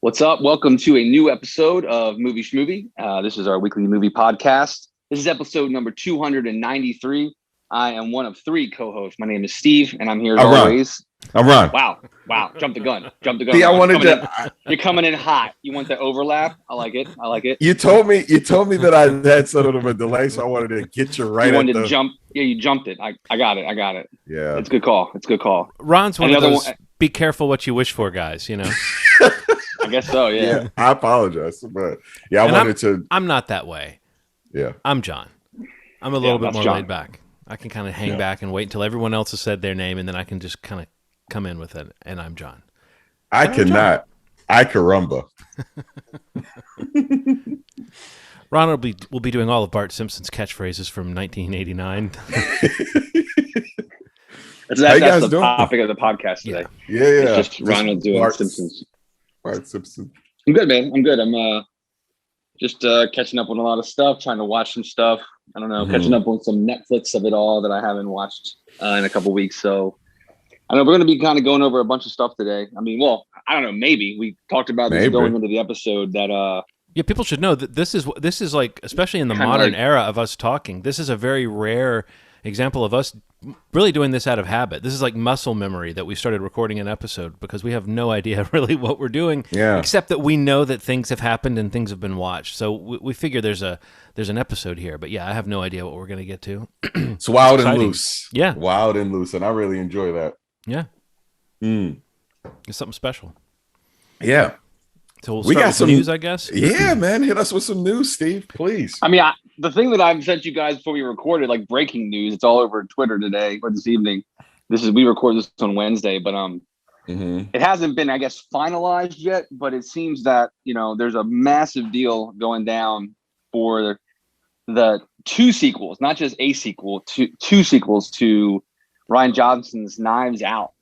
What's up? Welcome to a new episode of Movie Schmovie. This is our weekly movie podcast. This is episode number 293. I am one of three co-hosts. My name is Steve, and I'm here as always. I'm Ron. Wow. Jump the gun. See, I wanted to. You're coming in hot. You want the overlap? I like it. You told me that I had sort of a delay, so I wanted to get you right. You wanted to jump. Yeah, you jumped it. I got it. Yeah, it's a good call. Ron's one of those. Be careful what you wish for, guys. You know. I guess so. Yeah. I apologize, but yeah, I wanted to. I'm not that way. Yeah. I'm John. I'm a little bit more laid back. I can kind of hang back and wait until everyone else has said their name, and then I can just kind of come in with it. And I'm John. I cannot. I caramba. Ron will be doing all of Bart Simpson's catchphrases from 1989. That's the topic of the podcast today. Yeah. It's just Ronald doing Simpsons. Bart Simpson. I'm good, man. I'm just catching up on a lot of stuff, trying to watch some stuff. I don't know, catching up on some Netflix of it all that I haven't watched in a couple weeks. So I know we're going to be kind of going over a bunch of stuff today. I mean, well, I don't know. Maybe we talked about this going into the episode that. Yeah, people should know that this is like, especially in the modern era of us talking. This is a very rare example of us really doing this out of habit. This is like muscle memory that we started recording an episode because we have no idea really what we're doing, except that we know that things have happened and things have been watched. So we figure there's an episode here, but yeah, I have no idea what we're going to get to. It's wild and loose. Yeah. Wild and loose. And I really enjoy that. Yeah. It's something special. Yeah. So we got some news, I guess. Yeah, man. Hit us with some news, Steve, please. I mean, the thing that I've sent you guys before we recorded, like breaking news, it's all over Twitter today or this evening. We record this on Wednesday, but it hasn't been, I guess, finalized yet. But it seems that there's a massive deal going down for the two sequels, not just a sequel, two sequels to Rian Johnson's Knives Out.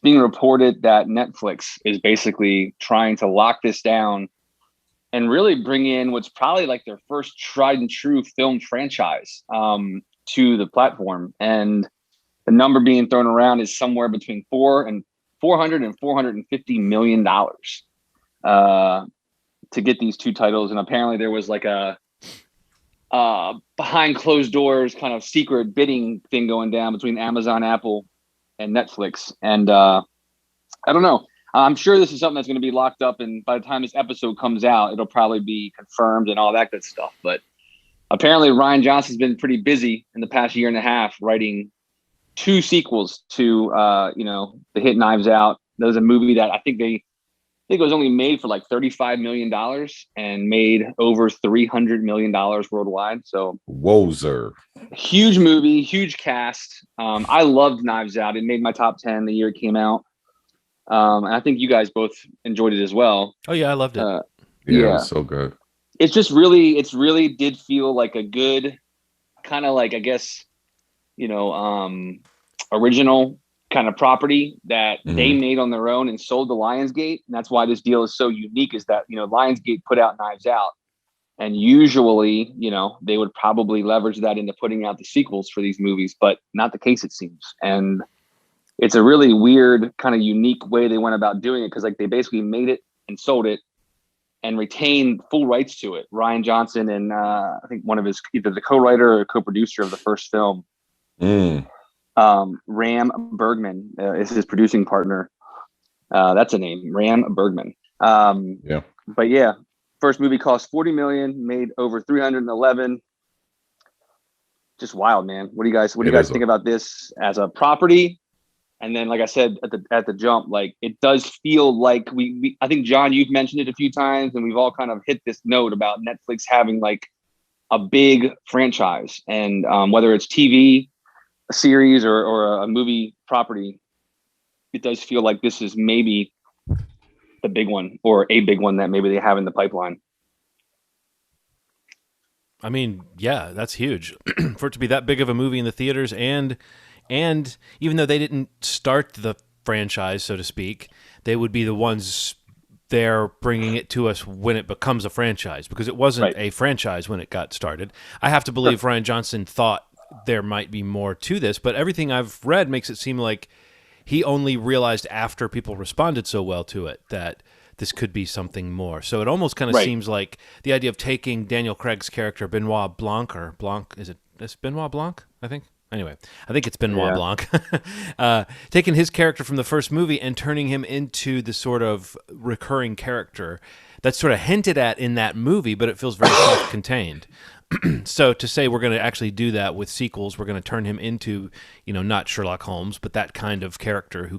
Being reported that Netflix is basically trying to lock this down and really bring in what's probably like their first tried and true film franchise to the platform. And the number being thrown around is somewhere between $400 and $450 million to get these two titles. And apparently there was like a behind closed doors kind of secret bidding thing going down between Amazon, Apple, and Netflix. And I don't know. I'm sure this is something that's going to be locked up, and by the time this episode comes out, it'll probably be confirmed and all that good stuff. But apparently Rian Johnson's been pretty busy in the past year and a half writing two sequels to the hit Knives Out. There was a movie that I think it was only made for like $35 million and made over $300 million worldwide. So Wozer. Huge movie, huge cast. I loved Knives Out. It made my top 10 the year it came out. And I think you guys both enjoyed it as well. Oh yeah, I loved it. Yeah, it was so good. It's really did feel like a good kind of like, I guess, original kind of property that they made on their own and sold to Lionsgate. And that's why this deal is so unique, is that, Lionsgate put out Knives Out. And usually, they would probably leverage that into putting out the sequels for these movies, but not the case, it seems. And it's a really weird kind of unique way they went about doing it, because like they basically made it and sold it and retained full rights to it. Rian Johnson and I think one of his, either the co-writer or co-producer of the first film, Ram Bergman is his producing partner. That's a name, Ram Bergman. But yeah, first movie cost $40 million, made over 311. Just wild, man. What do you guys think about this as a property? And then, like I said at the jump, like it does feel like we I think, John, you've mentioned it a few times, and we've all kind of hit this note about Netflix having like a big franchise, and whether it's TV, a series, or a movie property, it does feel like this is maybe the big one, or a big one that maybe they have in the pipeline. I mean, yeah, that's huge for it to be that big of a movie in the theaters, and even though they didn't start the franchise, so to speak, they would be the ones there bringing it to us when it becomes a franchise, because it wasn't a franchise when it got started. I have to believe Rian Johnson thought there might be more to this, but everything I've read makes it seem like he only realized after people responded so well to it that this could be something more. So it almost kind of Right. seems like the idea of taking Daniel Craig's character Benoit Blanc, or Blanc, is it's Benoit Blanc, I think. Anyway, I think it's Benoit Blanc. Taking his character from the first movie and turning him into the sort of recurring character that's sort of hinted at in that movie, but it feels very self-contained. So to say we're going to actually do that with sequels, we're going to turn him into, not Sherlock Holmes, but that kind of character who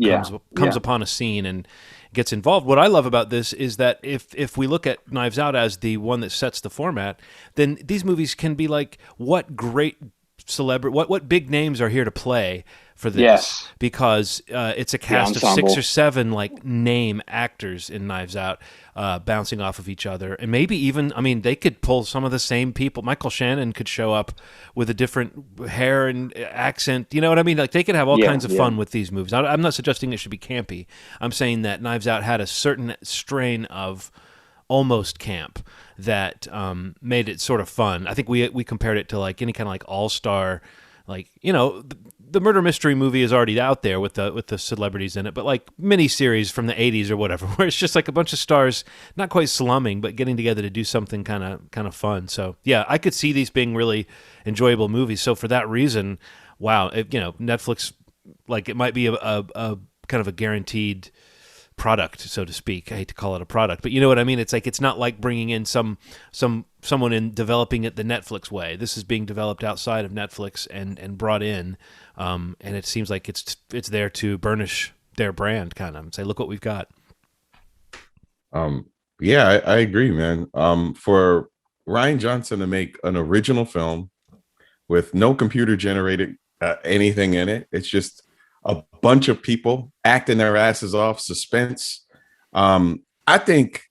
comes upon a scene and gets involved. What I love about this is that if we look at Knives Out as the one that sets the format, then these movies can be like, what great celebrity, what big names are here to play for this, because it's a cast of 6 or 7 like name actors in Knives Out, bouncing off of each other, and maybe even, they could pull some of the same people. Michael Shannon could show up with a different hair and accent. You know what I mean? Like, they could have all kinds of fun with these movies. I'm not suggesting it should be campy. I'm saying that Knives Out had a certain strain of almost camp that made it sort of fun. I think we compared it to like any kind of like all-star, like, the murder mystery movie is already out there with the celebrities in it, but like mini-series from the 80s or whatever, where it's just like a bunch of stars not quite slumming but getting together to do something kind of fun. So yeah, I could see these being really enjoyable movies. So for that reason, wow, Netflix, like, it might be a kind of a guaranteed product, so to speak. I hate to call it a product, but you know what I mean? It's like, it's not like bringing in someone in developing it the Netflix way. This is being developed outside of Netflix and brought in, and it seems like it's there to burnish their brand, kind of, and say, look what we've got. Yeah, I agree, man. For Rian Johnson to make an original film with no computer generated anything in it, it's just a bunch of people acting their asses off, suspense. I think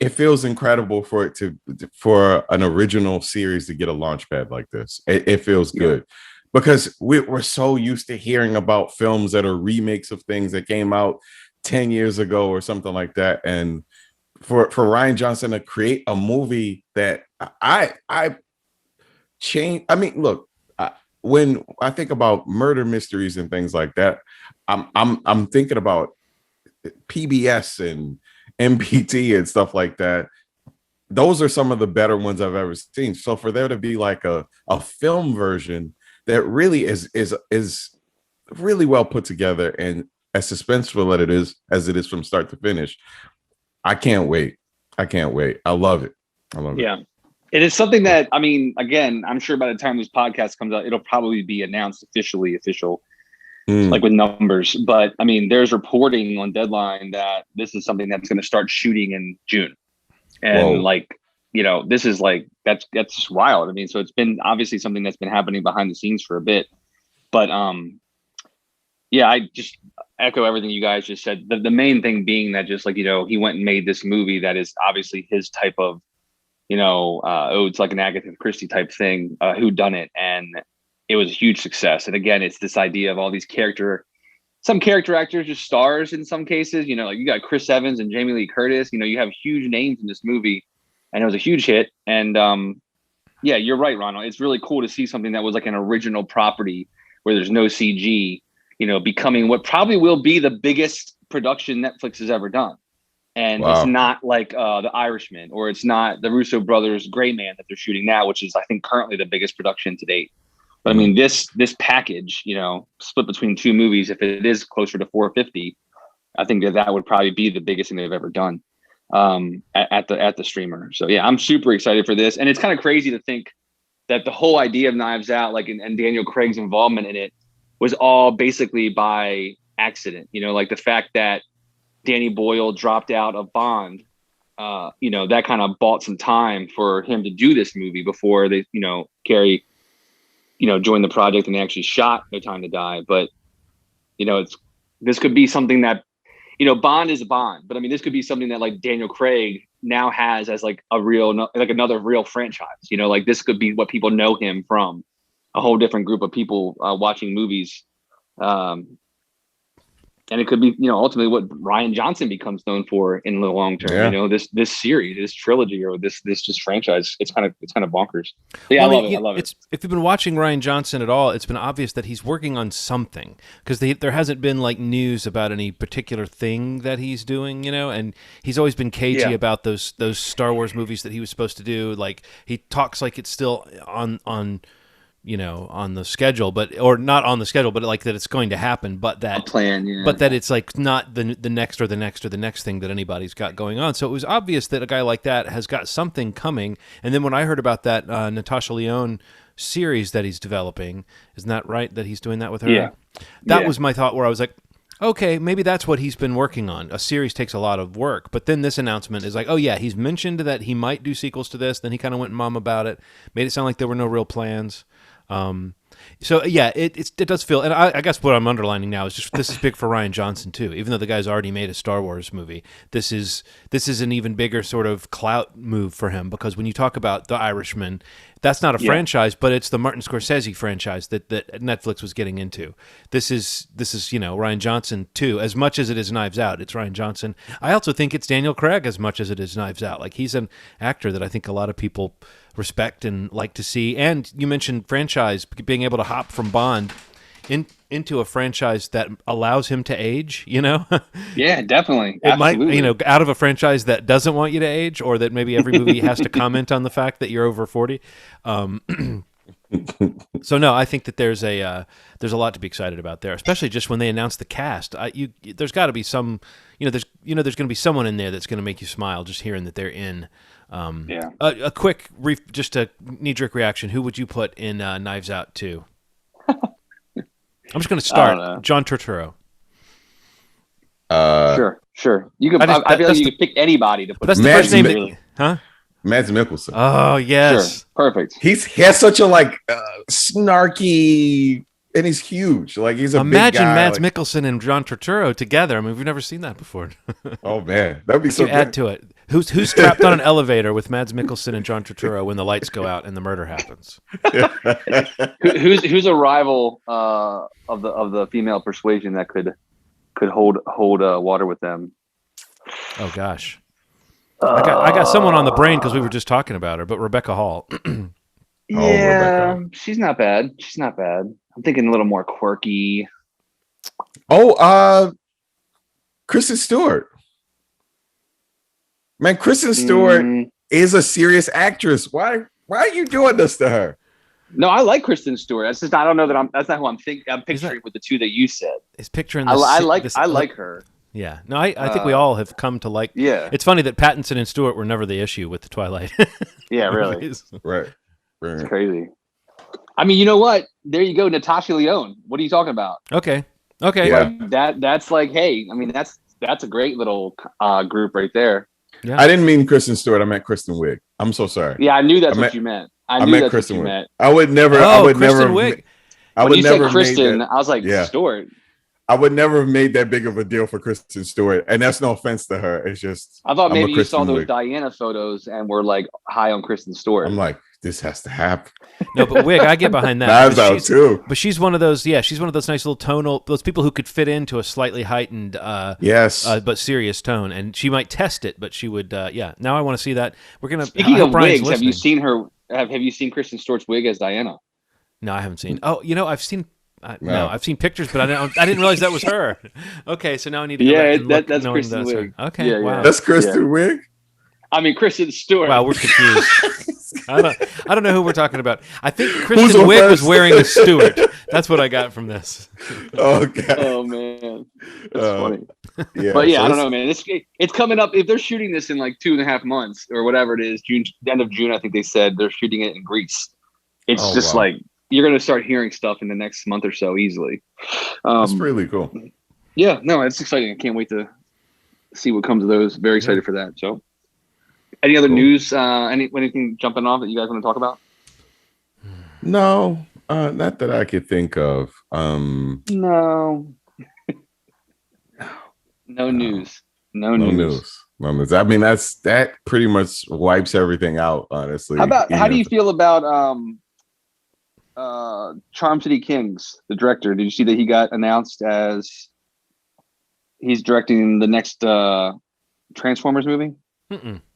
it feels incredible for an original series to get a launch pad like this. It feels good, because we're so used to hearing about films that are remakes of things that came out 10 years ago or something like that. And for Rian Johnson to create a movie that I change. Look, when I think about murder mysteries and things like that, I'm thinking about PBS and MPT and stuff like that. Those are some of the better ones I've ever seen. So for there to be like a film version that really is really well put together and as suspenseful as it is from start to finish, I can't wait. I love it. Yeah. It is something that, again, I'm sure by the time this podcast comes out, it'll probably be announced official, like with numbers. But there's reporting on Deadline that this is something that's going to start shooting in June. And this is like, that's wild. So it's been obviously something that's been happening behind the scenes for a bit. But yeah, I just echo everything you guys just said. The main thing being that just like, he went and made this movie that is obviously his type of, it's like an Agatha Christie type thing, who done it, and it was a huge success. And again, it's this idea of all these some character actors, just stars in some cases. Like you got Chris Evans and Jamie Lee Curtis. You have huge names in this movie, and it was a huge hit. And yeah, you're right, Ronald. It's really cool to see something that was like an original property where there's no CG, becoming what probably will be the biggest production Netflix has ever done. And It's not like The Irishman, or it's not the Russo brothers' Gray Man that they're shooting now, which is, I think, currently the biggest production to date. But this package, split between 2 movies, if it is closer to 450, I think that would probably be the biggest thing they've ever done at the streamer. So yeah, I'm super excited for this. And it's kind of crazy to think that the whole idea of Knives Out, like, and Daniel Craig's involvement in it, was all basically by accident. Like the fact that Danny Boyle dropped out of Bond, that kind of bought some time for him to do this movie before they, Carrie, joined the project and they actually shot No Time to Die. But, this could be something that, Bond is a Bond, but this could be something that like Daniel Craig now has as like another real franchise. Like this could be what people know him from, a whole different group of people watching movies. And it could be, ultimately what Ryan Johnson becomes known for in the long term. Yeah. This series, this trilogy, or this just franchise. It's kind of bonkers. But yeah, well, I love it. If you've been watching Ryan Johnson at all, it's been obvious that he's working on something, because there hasn't been like news about any particular thing that he's doing, and he's always been cagey about those Star Wars movies that he was supposed to do. Like, he talks like it's still on the schedule, or not on the schedule, but like that it's going to happen, but that a plan, but that it's like not the next or the next or the next thing that anybody's got going on. So it was obvious that a guy like that has got something coming. And then when I heard about that Natasha Lyonne series that he's developing, isn't that right? That he's doing that with her? Yeah. That was my thought, where I was like, okay, maybe that's what he's been working on. A series takes a lot of work, but then this announcement is like, oh yeah, he's mentioned that he might do sequels to this. Then he kind of went mum about it, made it sound like there were no real plans. So yeah, it does feel, and I guess what I'm underlining now is just this is big for Ryan Johnson too. Even though the guy's already made a Star Wars movie, this is an even bigger sort of clout move for him, because when you talk about The Irishman, that's not a franchise, but it's the Martin Scorsese franchise that Netflix was getting into. This is Ryan Johnson too. As much as it is Knives Out, it's Ryan Johnson. I also think it's Daniel Craig as much as it is Knives Out. Like, he's an actor that I think a lot of people respect and like to see. And you mentioned franchise, being able to hop from Bond into a franchise that allows him to age, Yeah, definitely. It Absolutely. might, out of a franchise that doesn't want you to age, or that maybe every movie has to comment on the fact that you're over 40. So no, I think that there's a lot to be excited about there, especially just when they announce the cast. There's got to be some, there's going to be someone in there that's going to make you smile just hearing that they're in. A quick, just a knee-jerk reaction. Who would you put in Knives Out 2? I'm just going to start. John Turturro. Sure. You could. I feel like you could pick anybody to put. That's the first name. Huh? Mads Mikkelsen. Oh yes, sure. Perfect. He has such a snarky, and he's huge. Like, he's a imagine big guy, Mads Mikkelsen and John Turturro together. I mean, we've never seen that before. Oh man, that'd be so good. Add to it. Who's strapped on an elevator with Mads Mikkelsen and John Turturro when the lights go out and the murder happens? Who's a rival of the female persuasion that could hold water with them? Oh gosh, I got someone on the brain because we were just talking about her, but Rebecca Hall. Yeah, Rebecca. She's not bad. I'm thinking a little more quirky. Kristen Stewart. Man, Kristen Stewart is a serious actress. Why are you doing this to her? No, I like Kristen Stewart. That's just, I don't know that that's not who I'm picturing with the two that you said. Is picturing I like her. Yeah. No, I think we all have come to like. Yeah. It's funny that Pattinson and Stewart were never the issue with the Twilight. Yeah, really. Right. It's crazy. I mean, you know what? There you go, Natasha Lyonne. What are you talking about? Okay. Yeah. Like, that's like, hey, I mean, that's a great little group right there. Yeah. I didn't mean Kristen Stewart. I meant Kristen Wiig. I'm so sorry. Yeah, I knew that's what you meant. I knew that's Kristen what you Wiig. meant. I would never. Wiig. When you said Kristen, I was like, Stewart. I would never have made that big of a deal for Kristen Stewart, and that's no offense to her. It's just I thought maybe you saw those Diana photos and were like high on Kristen Stewart. I'm like, this has to happen. No, but Wiig, I get behind that. Knives Out too. But she's one of those. Yeah, she's one of those nice little tonal. Those people who could fit into a slightly heightened, but serious tone, and she might test it. But she would. Yeah. Now I want to see that. We're gonna. Speaking of wigs, have you seen her? Have you seen Kristen Stewart's wig as Diana? No, I haven't seen. Oh, I've seen. No, I've seen pictures, but I didn't realize that was her. Okay, so now I need to. That's Kristen Wiig. Okay, yeah, wow. That's Kristen Wiig. I mean, Kristen Stewart. Wow, we're confused. I don't know who we're talking about. I think Kristen Wiig was wearing a Stewart. That's what I got from this. Oh God. Oh man, that's funny. Yeah, but yeah, so I don't know, man. It's coming up. If they're shooting this in like 2.5 months or whatever it is, June, the end of June, I think they said they're shooting it in Greece. It's just like you're going to start hearing stuff in the next month or so easily. That's really cool. Yeah, no, it's exciting. I can't wait to see what comes of those. Very excited for that. So, any other news? Anything jumping off that you guys want to talk about? No, not that I could think of. No. No news. No news. I mean, that pretty much wipes everything out, honestly. How do you feel about Charm City Kings, the director? Did you see that he got announced as He's directing the next Transformers movie.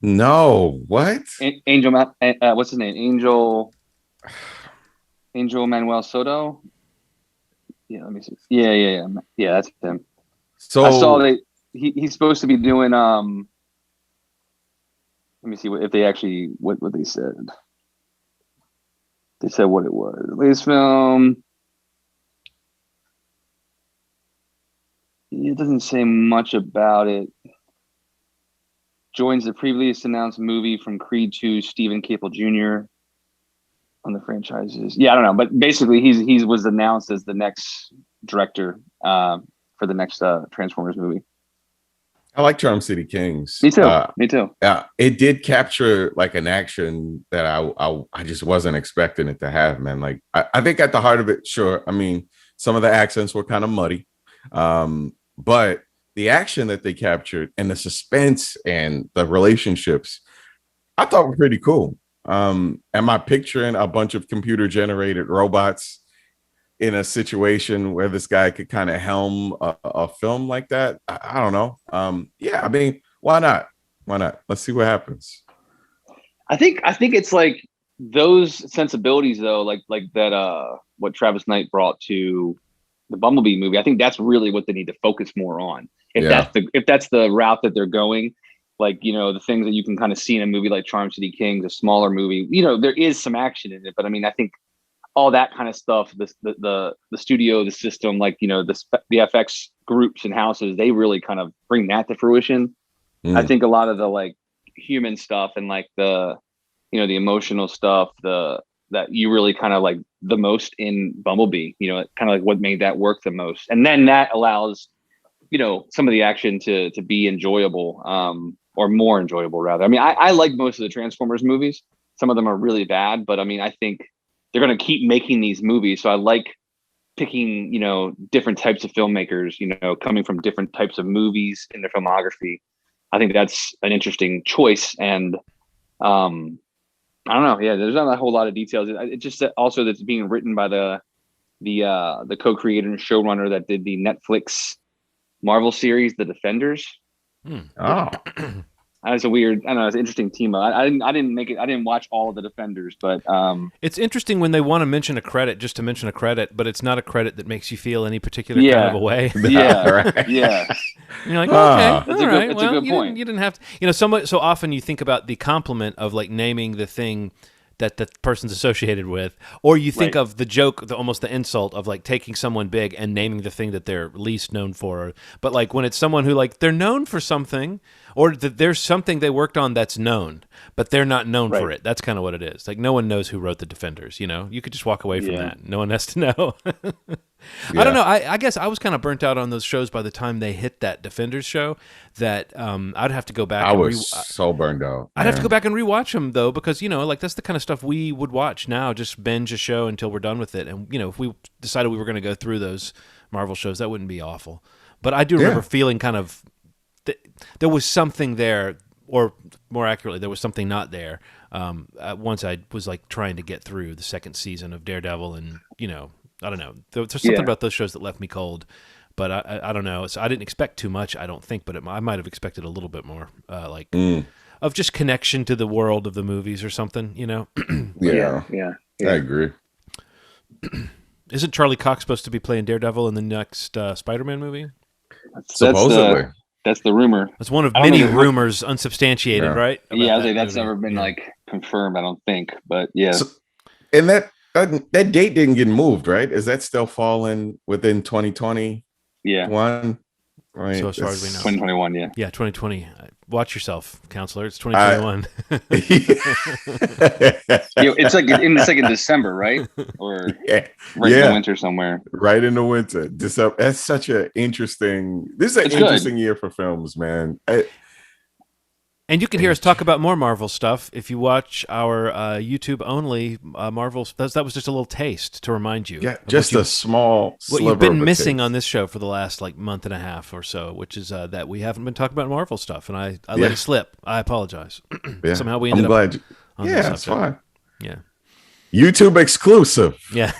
No, what? Angel, what's his name? Angel Manuel Soto. Yeah, let me see. Yeah. That's him. So I saw that he's supposed to be doing. Let me see if they actually what they said. They said what it was. Latest film. It doesn't say much about it. Joins the previously announced movie from Creed 2, Stephen Caple Jr. on the franchises. Yeah, I don't know, but basically he was announced as the next director for the next Transformers movie. I like Charm City Kings. Me too. Me too. Yeah, it did capture like an action that I just wasn't expecting it to have, man. Like I think at the heart of it, sure. I mean, some of the accents were kind of muddy, but the action that they captured and the suspense and the relationships, I thought were pretty cool. Am I picturing a bunch of computer generated robots in a situation where this guy could kind of helm a film like that? I don't know. Yeah, I mean, why not? Why not? Let's see what happens. I think it's like those sensibilities though, like that what Travis Knight brought to the Bumblebee movie. I think that's really what they need to focus more on. If that's the route that they're going, like, you know, the things that you can kind of see in a movie like Charm City Kings, a smaller movie, you know, there is some action in it, but I mean, I think all that kind of stuff, the studio, the system, like, you know, the FX groups and houses, they really kind of bring that to fruition. I think a lot of the like human stuff and like the, you know, the emotional stuff, that you really kind of like the most in Bumblebee, you know, kind of like what made that work the most. And then that allows, you know, some of the action to be enjoyable, or more enjoyable rather. I mean, I like most of the Transformers movies. Some of them are really bad, but I mean, I think they're going to keep making these movies. So I like picking, you know, different types of filmmakers, you know, coming from different types of movies in their filmography. I think that's an interesting choice. And I don't know. Yeah, there's not a whole lot of details. It just also that's being written by the co-creator and showrunner that did the Netflix Marvel series, The Defenders. Oh, It's a weird, I don't know, it's an interesting team. I didn't watch all of The Defenders, but it's interesting when they want to mention a credit just to mention a credit, but it's not a credit that makes you feel any particular kind of a way. Yeah, right. Yeah. And you're like, okay, that's a good point. You didn't have to, you know, so often you think about the compliment of like naming the thing that the person's associated with, or you think of the joke, almost the insult of like taking someone big and naming the thing that they're least known for. But like when it's someone who like they're known for something, or that there's something they worked on that's known, but they're not known for it. That's kind of what it is. Like no one knows who wrote The Defenders. You know, you could just walk away from that. No one has to know. I don't know. I guess I was kind of burnt out on those shows by the time they hit that Defenders show. That I'd have to go back. I was so burned out. I'd have to go back and rewatch them though, because you know, like that's the kind of stuff we would watch now. Just binge a show until we're done with it. And you know, if we decided we were going to go through those Marvel shows, that wouldn't be awful. But I do remember feeling kind of there was something there, or more accurately, there was something not there. Once I was like trying to get through the second season of Daredevil, and you know, I don't know, there's something about those shows that left me cold. But I don't know. So I didn't expect too much, I don't think, but I might have expected a little bit more, of just connection to the world of the movies or something, you know? Yeah. I agree. Isn't Charlie Cox supposed to be playing Daredevil in the next Spider-Man movie? Supposedly. That's the rumor. It's one of many rumors, unsubstantiated, right? Yeah, that's never been like confirmed, I don't think. But yeah. So, and that date didn't get moved, right? Is that still falling within 2020? Yeah. Right. So as far as we know. 2021, yeah. Yeah, 2020. Watch yourself, counselor. It's 2021. It's like in December, right? Or in the winter somewhere. Right in the winter. December. That's such an interesting. This is an interesting year for films, man. And you can hear us talk about more Marvel stuff if you watch our YouTube only Marvel. That was just a little taste to remind you. Yeah, just a small sliver. What you've been missing on this show for the last like month and a half or so, which is that we haven't been talking about Marvel stuff, and I let it slip. I apologize. Somehow we ended up. I'm glad. Yeah, it's fine. Yeah. YouTube exclusive. Yeah.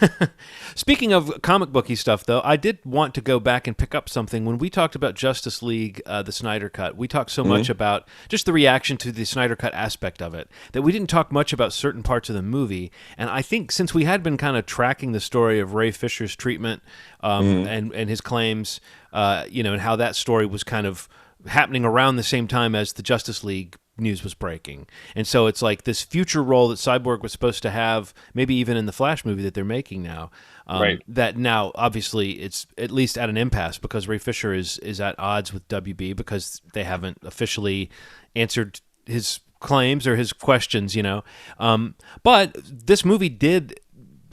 Speaking of comic booky stuff, though, I did want to go back and pick up something. When we talked about Justice League, the Snyder Cut, we talked so much about just the reaction to the Snyder Cut aspect of it that we didn't talk much about certain parts of the movie. And I think since we had been kind of tracking the story of Ray Fisher's treatment and his claims, and how that story was kind of happening around the same time as the Justice League news was breaking. And so it's like this future role that Cyborg was supposed to have, maybe even in the Flash movie that they're making now, that now obviously it's at least at an impasse because Ray Fisher is at odds with WB because they haven't officially answered his claims or his questions, but this movie did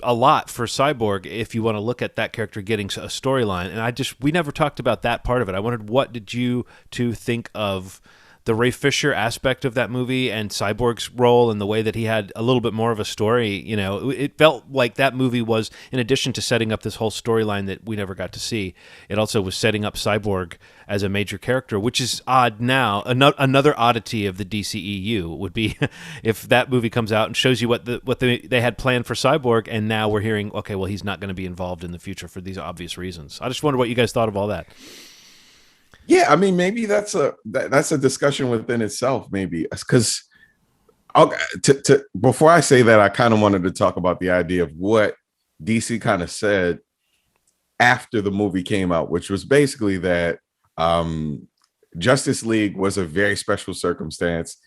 a lot for Cyborg if you want to look at that character getting a storyline. And we never talked about that part of it. I wondered, what did you two think of the Ray Fisher aspect of that movie and Cyborg's role and the way that he had a little bit more of a story? It felt like that movie was, in addition to setting up this whole storyline that we never got to see, it also was setting up Cyborg as a major character, which is odd now. Another oddity of the DCEU would be if that movie comes out and shows you what they had planned for Cyborg, and now we're hearing, okay, well, he's not going to be involved in the future for these obvious reasons. I just wonder what you guys thought of all that. Yeah, I mean, maybe that's a discussion within itself, maybe, because before I say that, I kind of wanted to talk about the idea of what DC kind of said after the movie came out, which was basically that Justice League was a very special circumstance.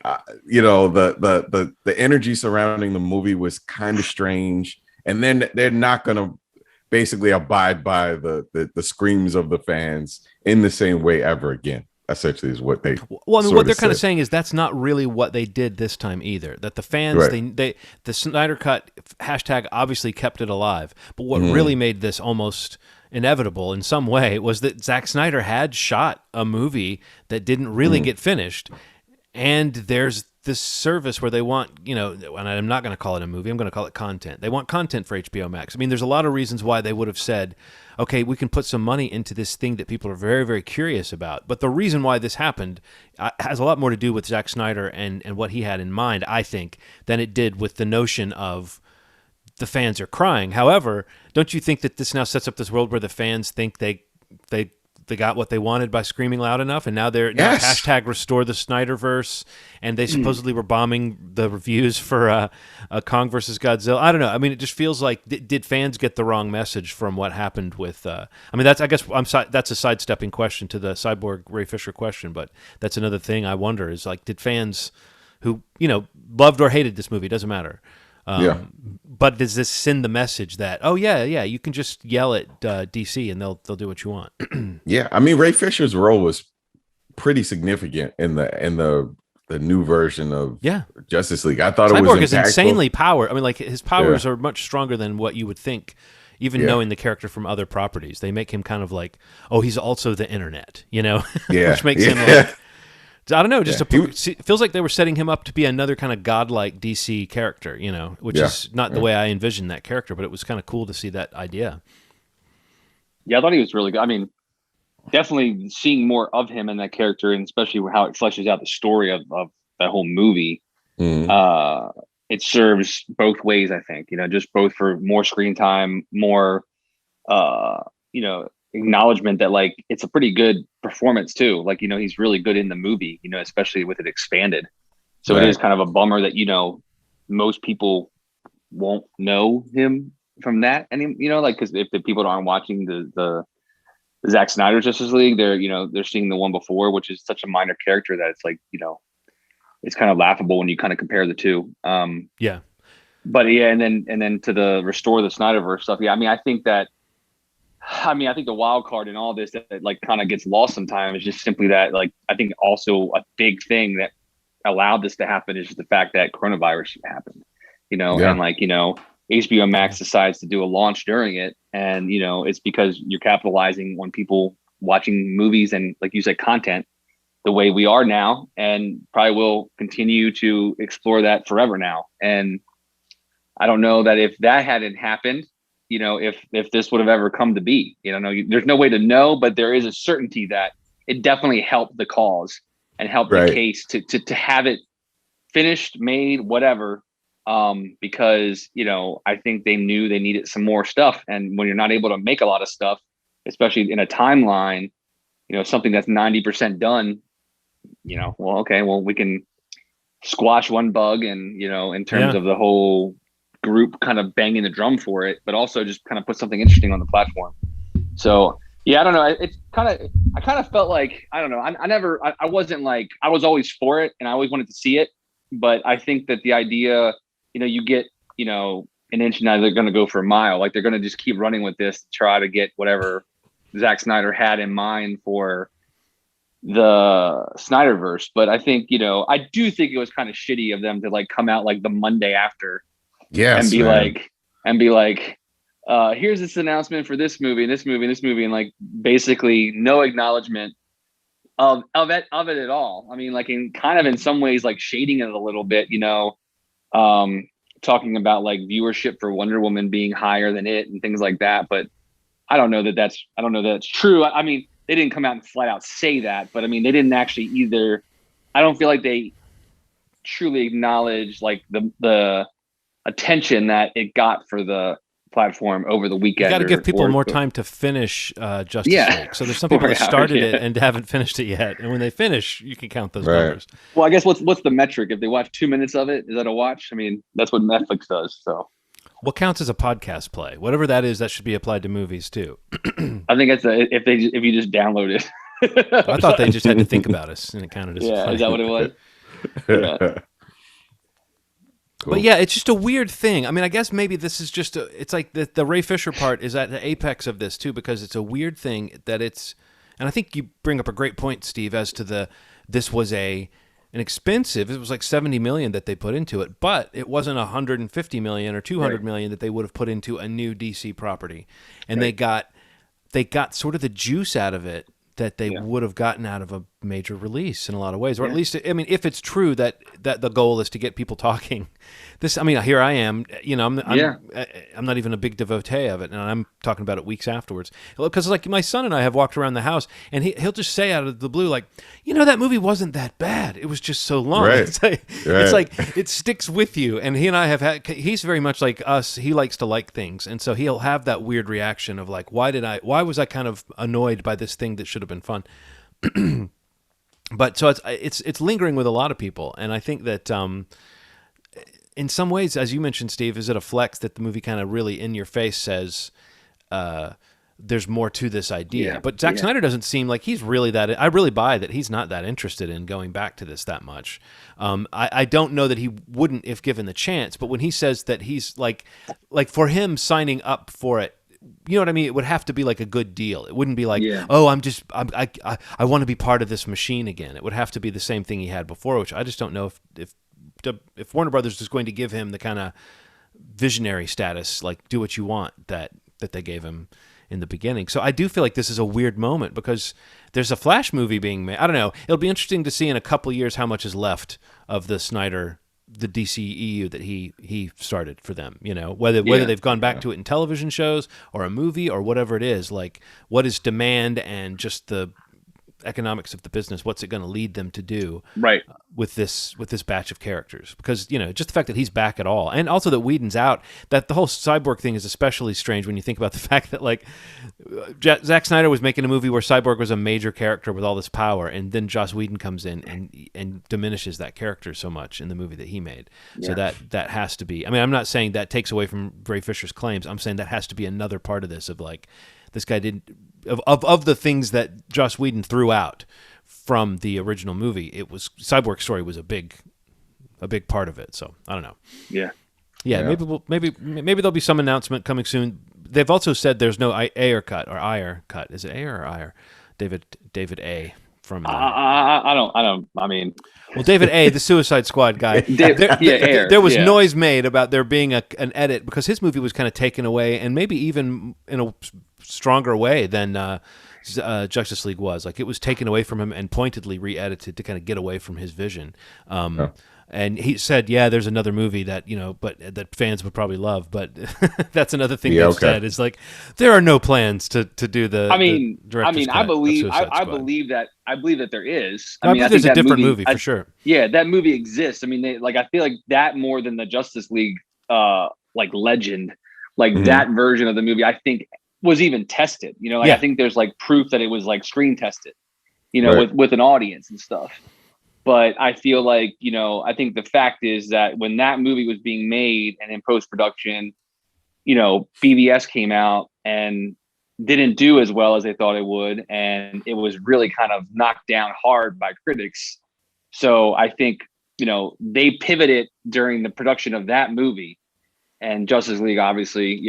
The energy surrounding the movie was kind of strange, and then they're not going to basically abide by the screams of the fans in the same way ever again, essentially, is what they what they're kind of saying is that's not really what they did this time either. That the fans, the Snyder Cut hashtag obviously kept it alive, but what really made this almost inevitable in some way was that Zack Snyder had shot a movie that didn't really get finished, and there's this service where they want, and I'm not going to call it a movie, I'm going to call it content. They want content for HBO Max. I mean, there's a lot of reasons why they would have said, okay, we can put some money into this thing that people are very, very curious about. But the reason why this happened has a lot more to do with Zack Snyder and what he had in mind, I think, than it did with the notion of the fans are crying. However, don't you think that this now sets up this world where the fans think they got what they wanted by screaming loud enough, and now they're now hashtag restore the Snyderverse, and they supposedly were bombing the reviews for Kong versus Godzilla. I don't know. I mean, it just feels like did fans get the wrong message from what happened with? That's a sidestepping question to the Cyborg Ray Fisher question, but that's another thing I wonder is like, did fans who loved or hated this movie, doesn't matter. But does this send the message that, oh yeah, you can just yell at DC and they'll do what you want? Yeah, I mean, Ray Fisher's role was pretty significant in the new version of Justice League. I thought Cyborg it was is insanely powered. I mean, like his powers are much stronger than what you would think, even knowing the character from other properties. They make him kind of like, oh, he's also the internet, which makes him like. I don't know. It feels like they were setting him up to be another kind of godlike DC character, which is not the way I envisioned that character, but it was kind of cool to see that idea. Yeah, I thought he was really good. I mean, definitely seeing more of him in that character, and especially how it fleshes out the story of that whole movie. It serves both ways, I think. Just both for more screen time, more, acknowledgement that like it's a pretty good performance too. Like, he's really good in the movie, especially with it expanded. So it is kind of a bummer that, most people won't know him from that. And, because if the people aren't watching the Zack Snyder Justice League, they're seeing the one before, which is such a minor character that it's like, it's kind of laughable when you kind of compare the two. But and then to the restore the Snyderverse stuff. Yeah. I think the wild card in all this that like kind of gets lost sometimes is just simply that, like, I think also a big thing that allowed this to happen is just the fact that coronavirus happened, and like, HBO Max decides to do a launch during it. And, it's because you're capitalizing on people watching movies and, like you said, content the way we are now, and probably will continue to explore that forever now. And I don't know that if that hadn't happened, if this would have ever come to be, there's no way to know, but there is a certainty that it definitely helped the cause and helped the case to have it finished, made, whatever, because, I think they knew they needed some more stuff. And when you're not able to make a lot of stuff, especially in a timeline, something that's 90% done, well, okay, well, we can squash one bug and, in terms of the whole group kind of banging the drum for it, but also just kind of put something interesting on the platform. So, yeah, I don't know. I kind of felt like, I don't know. I wasn't like, I was always for it and I always wanted to see it. But I think that the idea, you get, an inch now they're going to go for a mile. Like they're going to just keep running with this to try to get whatever Zack Snyder had in mind for the Snyderverse. But I think, I do think it was kind of shitty of them to like come out like the Monday after and be like, here's this announcement for this movie, and like basically no acknowledgement of it at all. I mean, like in some ways like shading it a little bit, talking about like viewership for Wonder Woman being higher than it and things like that. But I don't know that that's true. I mean, they didn't come out and flat out say that, but I mean, they didn't actually either. I don't feel like they truly acknowledge like the attention that it got for the platform over the weekend. You got to give people more time to finish Justice League. So there's some people that started it and haven't finished it yet, and when they finish, you can count those numbers. Well, I guess what's the metric? If they watch 2 minutes of it, is that a watch? I mean, that's what Netflix does. So what counts as a podcast play? Whatever that is, that should be applied to movies too. I think it's if you just download it. I thought they just had to think about us, and it counted as a play. Is that what it was? Yeah. Cool. But yeah, it's just a weird thing. I mean, I guess maybe this is just it's like the Ray Fisher part is at the apex of this too, because it's a weird thing that it's, and I think you bring up a great point, Steve, as to this was an expensive, it was like $70 million that they put into it, but it wasn't $150 million or $200 million that they would have put into a new DC property. And they got sort of the juice out of it that they would have gotten out of a major release in a lot of ways, or at least, I mean, if it's true that the goal is to get people talking, here I am, I'm not even a big devotee of it, and I'm talking about it weeks afterwards, because like my son and I have walked around the house, and he'll just say out of the blue, like, that movie wasn't that bad. It was just so long. Right. It's like it sticks with you, and he and I have had. He's very much like us. He likes to like things, and so he'll have that weird reaction of like, why was I kind of annoyed by this thing that should have been fun. But so it's lingering with a lot of people, and I think that in some ways, as you mentioned, Steve, is it a flex that the movie kind of really in your face says there's more to this idea? But Zack Snyder doesn't seem like he's really that. I really buy that he's not that interested in going back to this that much. I don't know that he wouldn't if given the chance, but when he says that he's like for him signing up for it. You know what I mean? It would have to be like a good deal. It wouldn't be like, I want to be part of this machine again. It would have to be the same thing he had before, which I just don't know if Warner Brothers is going to give him the kind of visionary status, like do what you want that they gave him in the beginning. So I do feel like this is a weird moment because there's a Flash movie being made. I don't know. It'll be interesting to see in a couple of years how much is left of the Snyder, the DCEU that he started for them, whether they've gone back to it in television shows or a movie or whatever it is, like what is demand and just the economics of the business, what's it going to lead them to do with this batch of characters? Because just the fact that he's back at all, and also that Whedon's out, that the whole Cyborg thing is especially strange when you think about the fact that like Zack Snyder was making a movie where Cyborg was a major character with all this power, and then Joss Whedon comes in and diminishes that character so much in the movie that he made. So that has to be, I mean, I'm not saying that takes away from Ray Fisher's claims, I'm saying that has to be another part of this, of like this guy didn't of the things that Joss Whedon threw out from the original movie, it was Cyborg's story was a big part of it. So I don't know. Yeah. Maybe there'll be some announcement coming soon. They've also said there's no Ayer cut or Ayer cut. Is it Ayer or Ayer? David A. from. I mean. Well, David A., the Suicide Squad guy, there was noise made about there being an edit because his movie was kind of taken away, and maybe even in a stronger way than Justice League was. Like it was taken away from him and pointedly re-edited to kind of get away from his vision. And he said, "Yeah, there's another movie that but that fans would probably love." But that's another thing they've said is like there are no plans to do the. I believe that there is. I believe there's a different movie for sure. Yeah, that movie exists. I mean, I feel like that more than the Justice League like legend, like that version of the movie, I think was even tested. I think there's like proof that it was like screen tested, with an audience and stuff. But I feel like, I think the fact is that when that movie was being made and in post-production, BVS came out and didn't do as well as they thought it would. And it was really kind of knocked down hard by critics. So I think, they pivoted during the production of that movie, and Justice League obviously,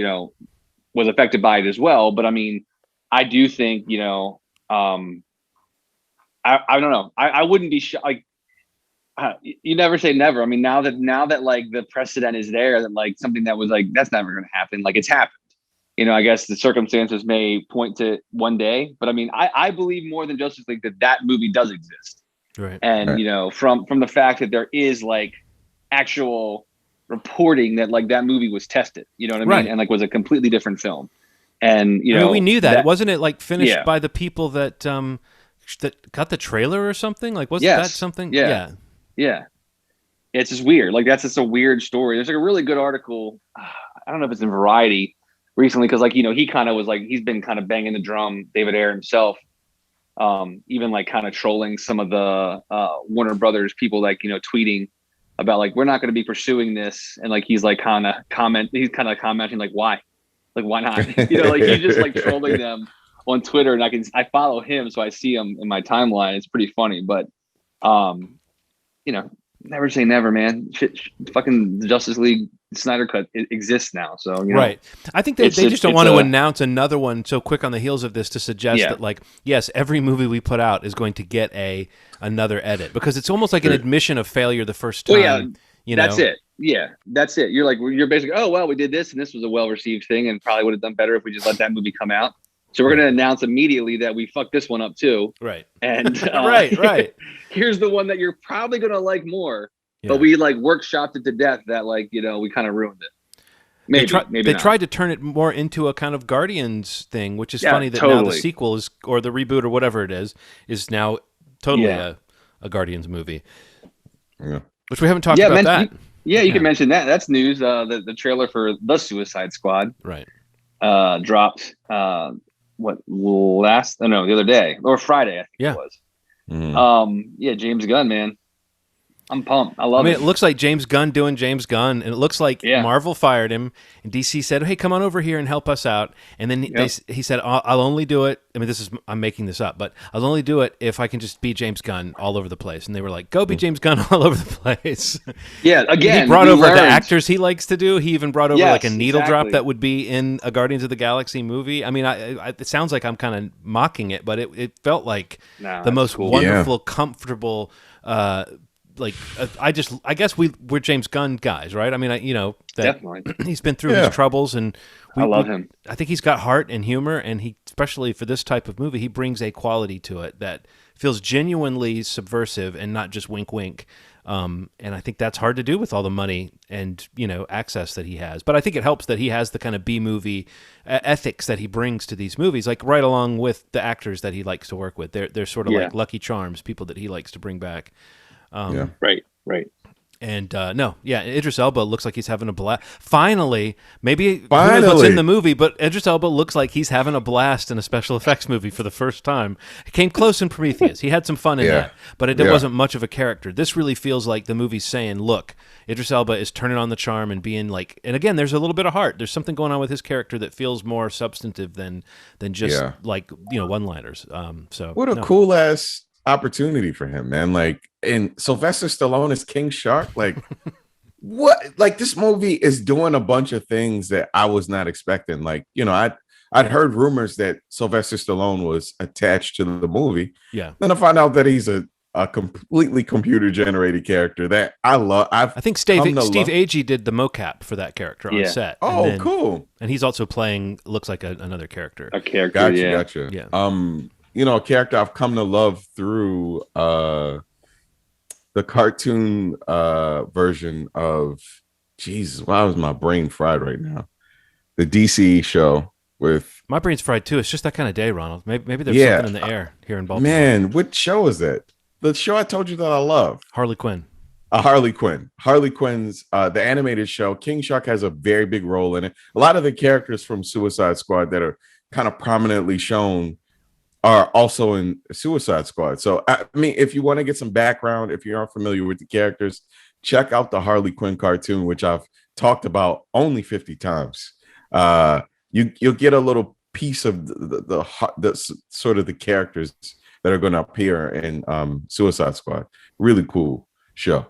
was affected by it as well. But I mean, I do think, I don't know. I wouldn't be like, you never say never. I mean, now that like the precedent is there, that like something that was like, that's never going to happen. Like it's happened, I guess the circumstances may point to one day, but I mean, I believe more than Justice League that movie does exist. Right. And, from the fact that there is like actual reporting that like that movie was tested, you know what I mean? Right. And like was a completely different film. And, we knew that. Wasn't it like finished by the people that got the trailer or something? Like, wasn't that something? Yeah. It's just weird. Like, that's just a weird story. There's like a really good article. I don't know if it's in Variety recently, because like, he kind of was like, he's been kind of banging the drum, David Ayer himself, even like kind of trolling some of the Warner Brothers people, like, tweeting about like, we're not going to be pursuing this. And like, he's kind of commenting like, why? Like, why not? Like he's just like trolling them on Twitter, and I follow him, so I see him in my timeline. It's pretty funny, but never say never, man. Shit, fucking Justice League Snyder Cut exists now, so right. I think they just don't want to announce another one so quick on the heels of this to suggest that like, yes, every movie we put out is going to get another edit, because it's almost like an admission of failure the first time. Well, that's it. Yeah, that's it. You're basically, oh well, we did this and this was a well-received thing and probably would have done better if we just let that movie come out. So we're going to announce immediately that we fucked this one up too. Right. And right. Here's the one that you're probably going to like more, but we like workshopped it to death that like, we kind of ruined it. Maybe they tried to turn it more into a kind of Guardians thing, which is funny that now the sequel is, or the reboot or whatever it is now totally a Guardians movie. Yeah. Which we haven't talked about that. You can mention that. That's news. The trailer for The Suicide Squad dropped the other day or Friday, I think it was. Mm-hmm. James Gunn, man. I'm pumped. I love it. It looks like James Gunn doing James Gunn, and it looks like Marvel fired him, and DC said, "Hey, come on over here and help us out." And then he said, "I'll only do it." I mean, I'm making this up, but I'll only do it if I can just be James Gunn all over the place. And they were like, "Go be James Gunn all over the place." Yeah, again, he brought over the actors he likes to do. He even brought over like a needle drop that would be in a Guardians of the Galaxy movie. I mean, it sounds like I'm kind of mocking it, but it felt like the most wonderful, comfortable. I guess we're James Gunn guys, right? I mean, definitely he's been through his troubles, and I love him. I think he's got heart and humor, and he, especially for this type of movie, he brings a quality to it that feels genuinely subversive and not just wink, wink. And I think that's hard to do with all the money and access that he has. But I think it helps that he has the kind of B movie ethics that he brings to these movies, like right along with the actors that he likes to work with. They're sort of like Lucky Charms, people that he likes to bring back. Right. And Idris Elba looks like he's having a blast. Finally, maybe who knows what's in the movie, but Idris Elba looks like he's having a blast in a special effects movie for the first time. He came close in Prometheus. He had some fun in that, but it wasn't much of a character. This really feels like the movie's saying, look, Idris Elba is turning on the charm and being like, and again, there's a little bit of heart. There's something going on with his character that feels more substantive than just like, one-liners. What a cool ass opportunity for him, man. Like, and Sylvester Stallone is King Shark. Like, what? Like, this movie is doing a bunch of things that I was not expecting. Like, I'd heard rumors that Sylvester Stallone was attached to the movie. Yeah. Then I find out that he's a completely computer generated character that I love. I think Steve Agee did the mocap for that character on set. Oh, cool. And he's also playing, looks like another character. A character. Gotcha. Yeah. A character I've come to love through the cartoon version of, Jesus, why is my brain fried right now? The DC show with, my brain's fried too. It's just that kind of day, Ronald. Maybe there's something in the air here in Baltimore. Man, what show is it? The show I told you that I love. Harley Quinn. Harley Quinn. Harley Quinn's the animated show. King Shark has a very big role in it. A lot of the characters from Suicide Squad that are kind of prominently shown are also in Suicide Squad. So, I mean, if you want to get some background, if you aren't familiar with the characters, check out the Harley Quinn cartoon, which I've talked about only 50 times. You'll get a little piece of the sort of the characters that are going to appear in Suicide Squad. Really cool show.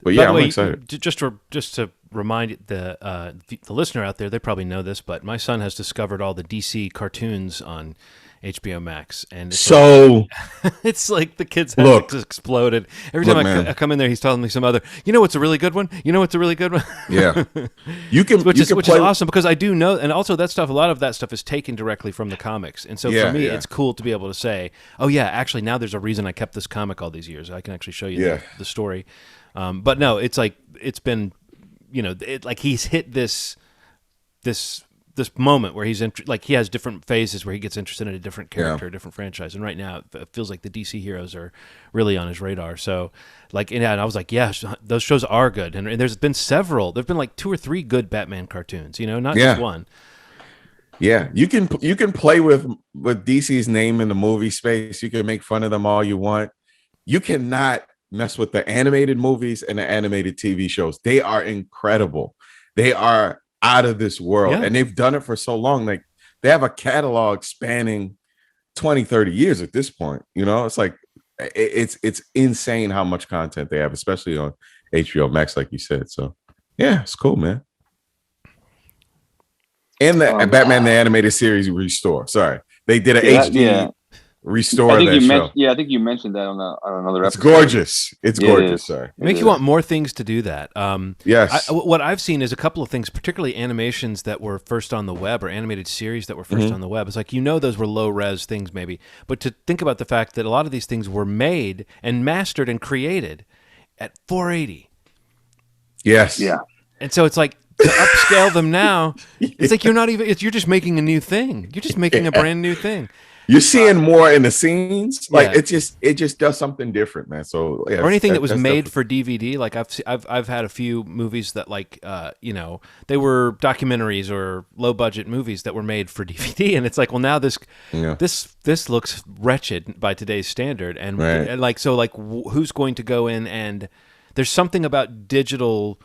But yeah, I'm excited. Just to remind the listener out there, they probably know this, but my son has discovered all the DC cartoons on HBO Max, and it's like the kids have exploded. Every time I come in there, he's telling me some other. You know what's a really good one? You know what's a really good one? Yeah, which is awesome because I do know, and also that stuff. A lot of that stuff is taken directly from the comics, and so for me, it's cool to be able to say, "Oh yeah, actually now there's a reason I kept this comic all these years. I can actually show you the story." But no, it's like it's been, like he's hit this moment where he's like he has different phases where he gets interested in a different character, a different franchise, and right now it feels like the DC heroes are really on his radar. So, and I was like, yeah, those shows are good, and there's been several. There've been like 2 or 3 good Batman cartoons, not just one. Yeah, you can play with DC's name in the movie space. You can make fun of them all you want. You cannot mess with the animated movies and the animated TV shows. They are incredible. They are out of this world, and they've done it for so long. Like they have a catalog spanning 20, 30 years at this point. It's like it's insane how much content they have, especially on HBO Max, like you said. So yeah, it's cool, man. And the Batman the Animated Series Restore. Sorry, they did an HD restore that show. I think you mentioned that on another episode. It's gorgeous. It's gorgeous. Sorry, make you want more things to do that. Yes. What I've seen is a couple of things, particularly animations that were first on the web or animated series that were first on the web. It's like those were low res things maybe, but to think about the fact that a lot of these things were made and mastered and created at 480. Yes. Yeah. And so it's like to upscale them now. It's like you're just making a new thing. You're just making a brand new thing. You're seeing more in the scenes, like it just does something different, man. So or anything that was made for DVD. Like I've had a few movies that they were documentaries or low budget movies that were made for DVD, and it's like, well, now this looks wretched by today's standard, and who's going to go in and there's something about digital.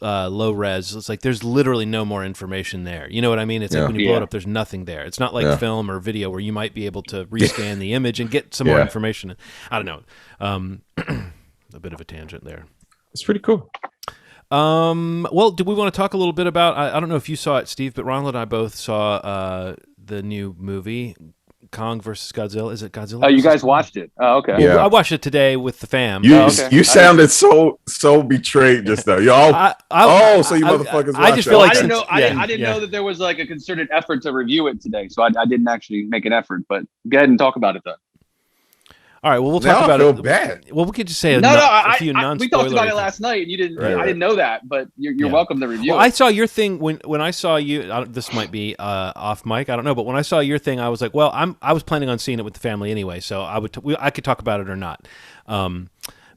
Low res. It's like there's literally no more information there. You know what I mean? It's like when you blow it up, there's nothing there. It's not like film or video where you might be able to rescan the image and get some more information. I don't know. A bit of a tangent there. It's pretty cool. Well, do we want to talk a little bit about? I don't know if you saw it, Steve, but Ronald and I both saw the new movie. Kong versus Godzilla. Is it Godzilla? Oh, you guys watched it? Oh, okay. Yeah. Well, I watched it today with the fam. You sounded so betrayed just now. Y'all. So you motherfuckers. I just feel like I didn't know that there was like a concerted effort to review it today, so I didn't actually make an effort. But go ahead and talk about it then. All right. Well, we'll talk about it. Bad. Well, we could just say a few non-spoiler. We talked about it last night, and you didn't. Right. I didn't know that, but you're welcome to review. Well, I saw your thing when I saw you. This might be off mic. I don't know, but when I saw your thing, I was like, well, I was planning on seeing it with the family anyway, so I could talk about it or not.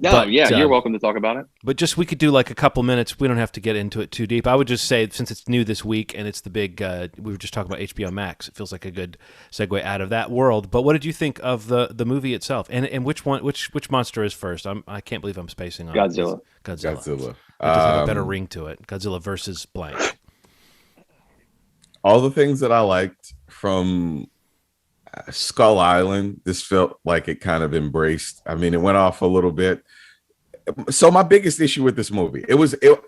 You're welcome to talk about it. But we could do like a couple minutes. We don't have to get into it too deep. I would just say, since it's new this week and it's the big, we were just talking about HBO Max. It feels like a good segue out of that world. But what did you think of the movie itself? And which monster is first? I can't believe I'm spacing on Godzilla. Godzilla. It does have a better ring to it. Godzilla versus blank. All the things that I liked from Skull Island, this felt like it kind of embraced. I mean, it went off a little bit. So my biggest issue with this movie,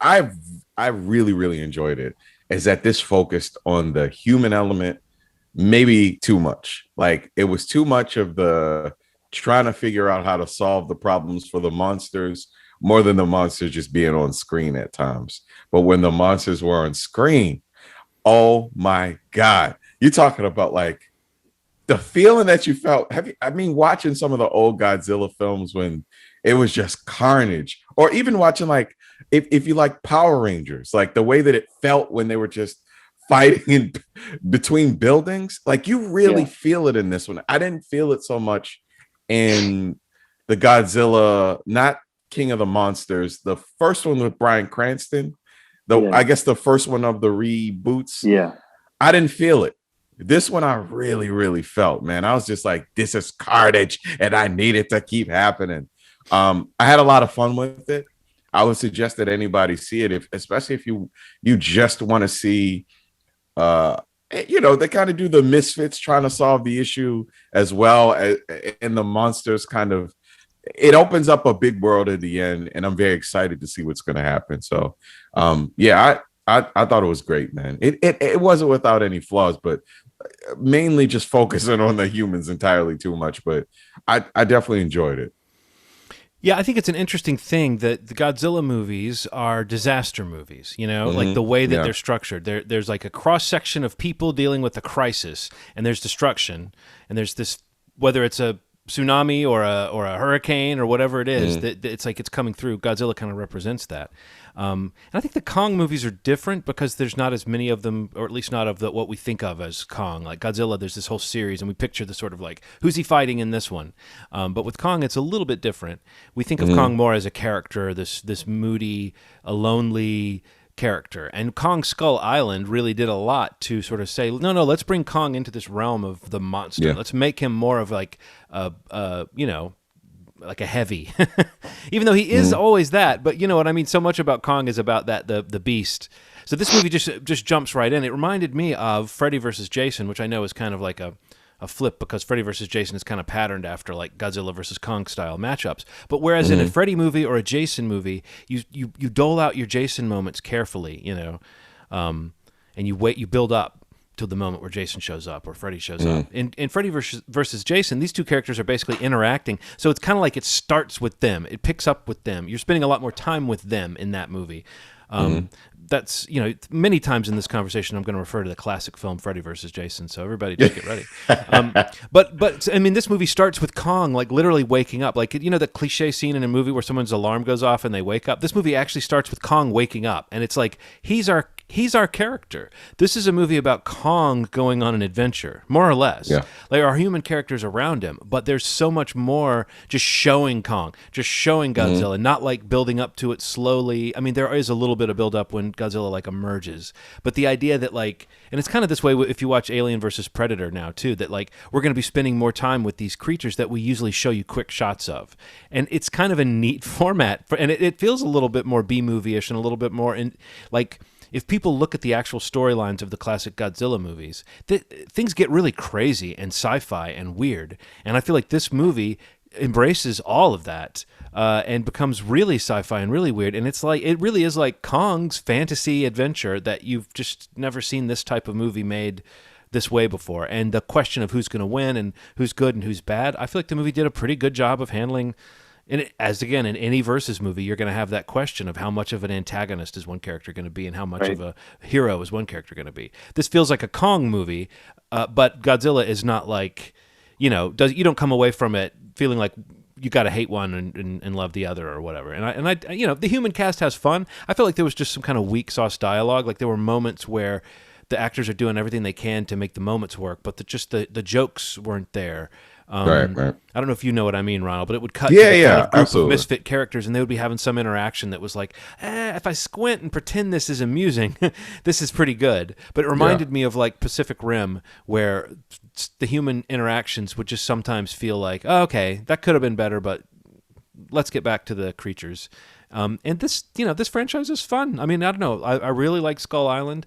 I really, really enjoyed it, is that this focused on the human element, maybe too much. Like it was too much of the trying to figure out how to solve the problems for the monsters, more than the monsters just being on screen at times. But when the monsters were on screen, oh my God, you're talking about like the feeling that you felt. Watching some of the old Godzilla films when it was just carnage. Or even watching like if you like Power Rangers, like the way that it felt when they were just fighting in between buildings, like you really feel it in this one. I didn't feel it so much in the Godzilla, not King of the Monsters, the first one with Bryan Cranston, I guess the first one of the reboots. Yeah, I didn't feel it. This one I really, really felt, man. I was just like, this is carnage, and I need it to keep happening. I had a lot of fun with it. I would suggest that anybody see it, especially if you just want to see, they kind of do the misfits trying to solve the issue as well as, and the monsters kind of. It opens up a big world at the end, and I'm very excited to see what's going to happen. So, I thought it was great, man. It wasn't without any flaws, but mainly just focusing on the humans entirely too much. But I definitely enjoyed it. Yeah, I think it's an interesting thing that the Godzilla movies are disaster movies, like the way that they're structured. There's like a cross-section of people dealing with a crisis, and there's destruction, and there's this, whether it's a tsunami or a hurricane or whatever it is, that it's like it's coming through. Godzilla kind of represents that. And I think the Kong movies are different because there's not as many of them, or at least not of what we think of as Kong. Like Godzilla, there's this whole series, and we picture the sort of like, who's he fighting in this one? But with Kong, it's a little bit different. We think of Kong more as a character, this moody, a lonely character. And Kong Skull Island really did a lot to sort of say, no, let's bring Kong into this realm of the monster. Yeah. Let's make him more of like like a heavy, even though he is always that. But you know what I mean? So much about Kong is about that, the beast. So this movie just jumps right in. It reminded me of Freddy versus Jason, which I know is kind of like a flip because Freddy versus Jason is kind of patterned after like Godzilla versus Kong style matchups. But whereas in a Freddy movie or a Jason movie, you dole out your Jason moments carefully, and you build up till the moment where Jason shows up or Freddy shows up. In Freddy versus Jason, these two characters are basically interacting. So it's kind of like it starts with them. It picks up with them. You're spending a lot more time with them in that movie. That's, many times in this conversation, I'm going to refer to the classic film Freddy versus Jason. So everybody just get ready. But I mean, this movie starts with Kong, like literally waking up. Like, the cliche scene in a movie where someone's alarm goes off and they wake up. This movie actually starts with Kong waking up. And it's like, he's our character. This is a movie about Kong going on an adventure, more or less. Yeah. Like our human characters around him, but there's so much more just showing Kong, just showing Godzilla, not like building up to it slowly. I mean, there is a little bit of build up when Godzilla like emerges, but the idea that like, and it's kind of this way if you watch Alien versus Predator now too, that like we're going to be spending more time with these creatures that we usually show you quick shots of, and it's kind of a neat format and it feels a little bit more B-movie-ish and a little bit more in like. If people look at the actual storylines of the classic Godzilla movies, things get really crazy and sci-fi and weird. And I feel like this movie embraces all of that and becomes really sci-fi and really weird. And it's like it really is like Kong's fantasy adventure that you've just never seen this type of movie made this way before. And the question of who's going to win and who's good and who's bad, I feel like the movie did a pretty good job of handling. And as again, in any versus movie, you're going to have that question of how much of an antagonist is one character going to be and how much of a hero is one character going to be. This feels like a Kong movie, but Godzilla is not like, you don't come away from it feeling like you got to hate one and love the other or whatever. And I, the human cast has fun. I feel like there was just some kind of weak sauce dialogue. Like there were moments where the actors are doing everything they can to make the moments work, but the jokes weren't there. Right. I don't know if you know what I mean, Ronald, but it would cut to kind of group absolutely. Of misfit characters, and they would be having some interaction that was like, if I squint and pretend this is amusing, this is pretty good. But it reminded me of like Pacific Rim, where the human interactions would just sometimes feel like, oh, okay, that could have been better, but let's get back to the creatures. And this, this franchise is fun. I mean, I don't know. I really like Skull Island.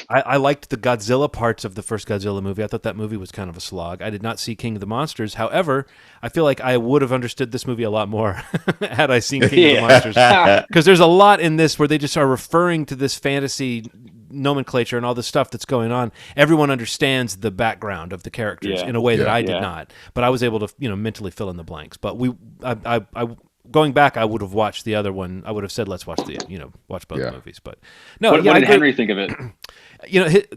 I liked the Godzilla parts of the first Godzilla movie. I thought that movie was kind of a slog. I did not see King of the Monsters. However, I feel like I would have understood this movie a lot more had I seen King of the Monsters. Because there's a lot in this where they just are referring to this fantasy nomenclature and all this stuff that's going on. Everyone understands the background of the characters in a way that I did not. But I was able to, mentally fill in the blanks. But going back, I would have watched the other one. I would have said, let's watch watch both movies. But no, what did Henry think of it?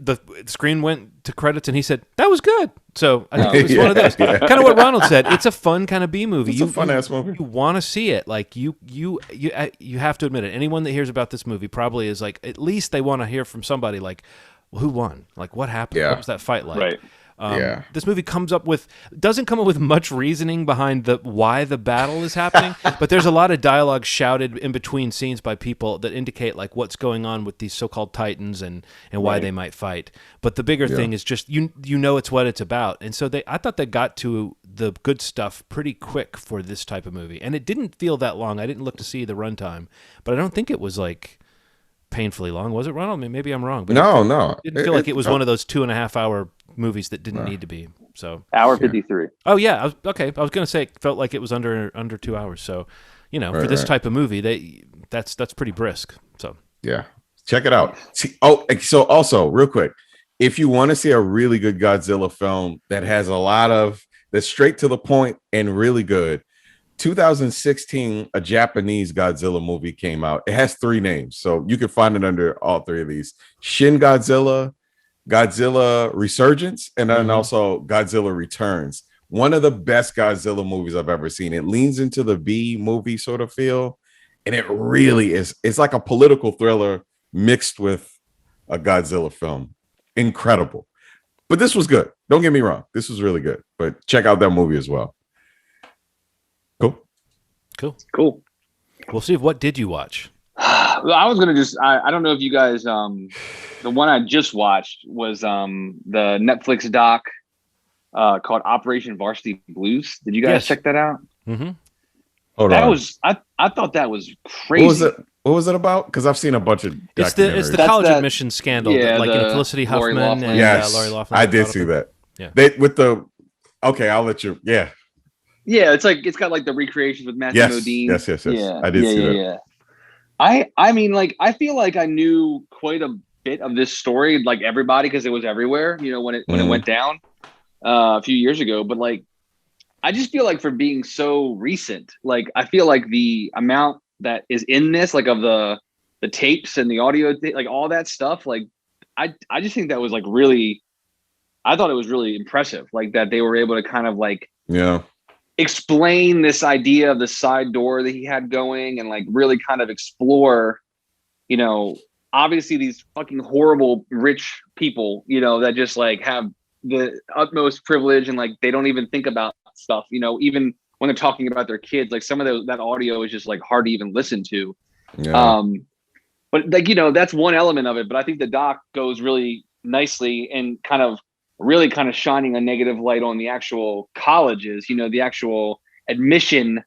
The screen went to credits, and he said that was good. So I think it was one of those. Kind of what Ronald said. It's a fun kind of B movie. It's a fun ass movie. You want to see it. Like you have to admit it. Anyone that hears about this movie probably is like, at least they want to hear from somebody like, well, who won? Like, what happened? What was that fight like? Right. This movie doesn't come up with much reasoning behind why the battle is happening, but there's a lot of dialogue shouted in between scenes by people that indicate like what's going on with these so-called titans and why they might fight. But the bigger thing is just it's what it's about. And so I thought they got to the good stuff pretty quick for this type of movie, and it didn't feel that long. I didn't look to see the runtime, but I don't think it was like painfully long, was it, Ronald? I mean, maybe I'm wrong, but no, it didn't feel like it was one of those 2.5 hour movies that didn't need to be. So hour 53. Oh yeah, I was gonna say it felt like it was under 2 hours. So for this type of movie, that's pretty brisk. So yeah, check it out. So also real quick, if you want to see a really good Godzilla film that has that's straight to the point and really good, 2016, a Japanese Godzilla movie came out. It has 3 names, so you can find it under all 3 of these: Shin Godzilla, Godzilla Resurgence, and then also Godzilla Returns. One of the best Godzilla movies I've ever seen. It leans into the B movie sort of feel, and it really is. It's like a political thriller mixed with a Godzilla film. Incredible. But this was good. Don't get me wrong. This was really good. But check out that movie as well. Cool. Well, Steve, what did you watch? Well, I was gonna I don't know if you guys the one I just watched was the Netflix doc called Operation Varsity Blues. Did you guys check that out? Mm-hmm. I thought that was crazy. What was it about? Because I've seen a bunch of documentaries. It's the college admission scandal, Felicity Huffman and Lori Loughlin. I did see that. Yeah. I'll let you. Yeah. Yeah, it's got like the recreations with Matthew Modine. Yes. Yeah, I did see that. Yeah. I mean, like, I feel like I knew quite a bit of this story, like everybody, because it was everywhere, when it went down a few years ago. But like, I just feel like for being so recent, like I feel like the amount that is in this, like of the tapes and the audio, like all that stuff, like I just think that was like really, I thought it was really impressive, like that they were able to kind of like explain this idea of the side door that he had going, and like really kind of explore, obviously these fucking horrible rich people, that just like have the utmost privilege, and like they don't even think about stuff, even when they're talking about their kids. Like some of that audio is just like hard to even listen to. But like, that's one element of it. But I think the doc goes really nicely and kind of shining a negative light on the actual colleges, the actual admission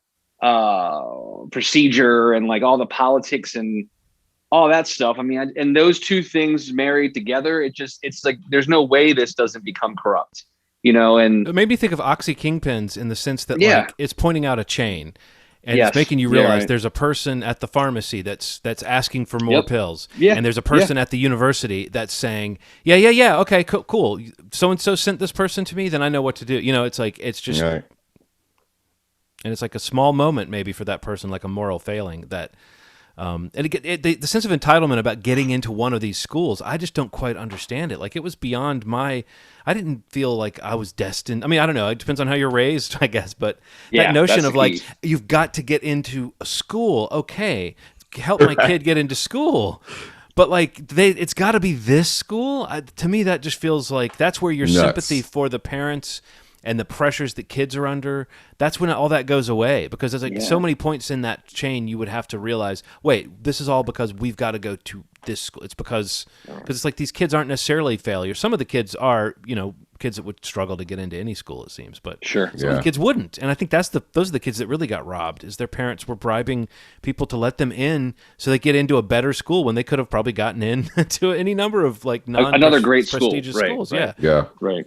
procedure, and like all the politics and all that stuff. I mean, and those two things married together, it's like, there's no way this doesn't become corrupt, and it made me think of Oxy Kingpins in the sense that like it's pointing out a chain. And it's making you realize there's a person at the pharmacy that's asking for more pills. Yeah. And there's a person at the university that's saying, okay, cool. So-and-so sent this person to me, then I know what to do. It's like, it's just, and it's like a small moment maybe for that person, like a moral failing that, and the sense of entitlement about getting into one of these schools, I just don't quite understand it. Like it was beyond I didn't feel like I was destined. I mean, I don't know. It depends on how you're raised, I guess. But that notion of like, you've got to get into a school. Okay, help my kid get into school. But like, it's got to be this school. To me, that just feels like that's where your sympathy for the parents and the pressures that kids are under, that's when all that goes away. Because there's like so many points in that chain you would have to realize, wait, this is all because we've got to go to this school. It's because it's like these kids aren't necessarily failures. Some of the kids are, kids that would struggle to get into any school, it seems. But some of the kids wouldn't. And I think those are the kids that really got robbed, is their parents were bribing people to let them in so they get into a better school when they could have probably gotten in to any number of like another great prestigious schools. Right. Yeah. Right.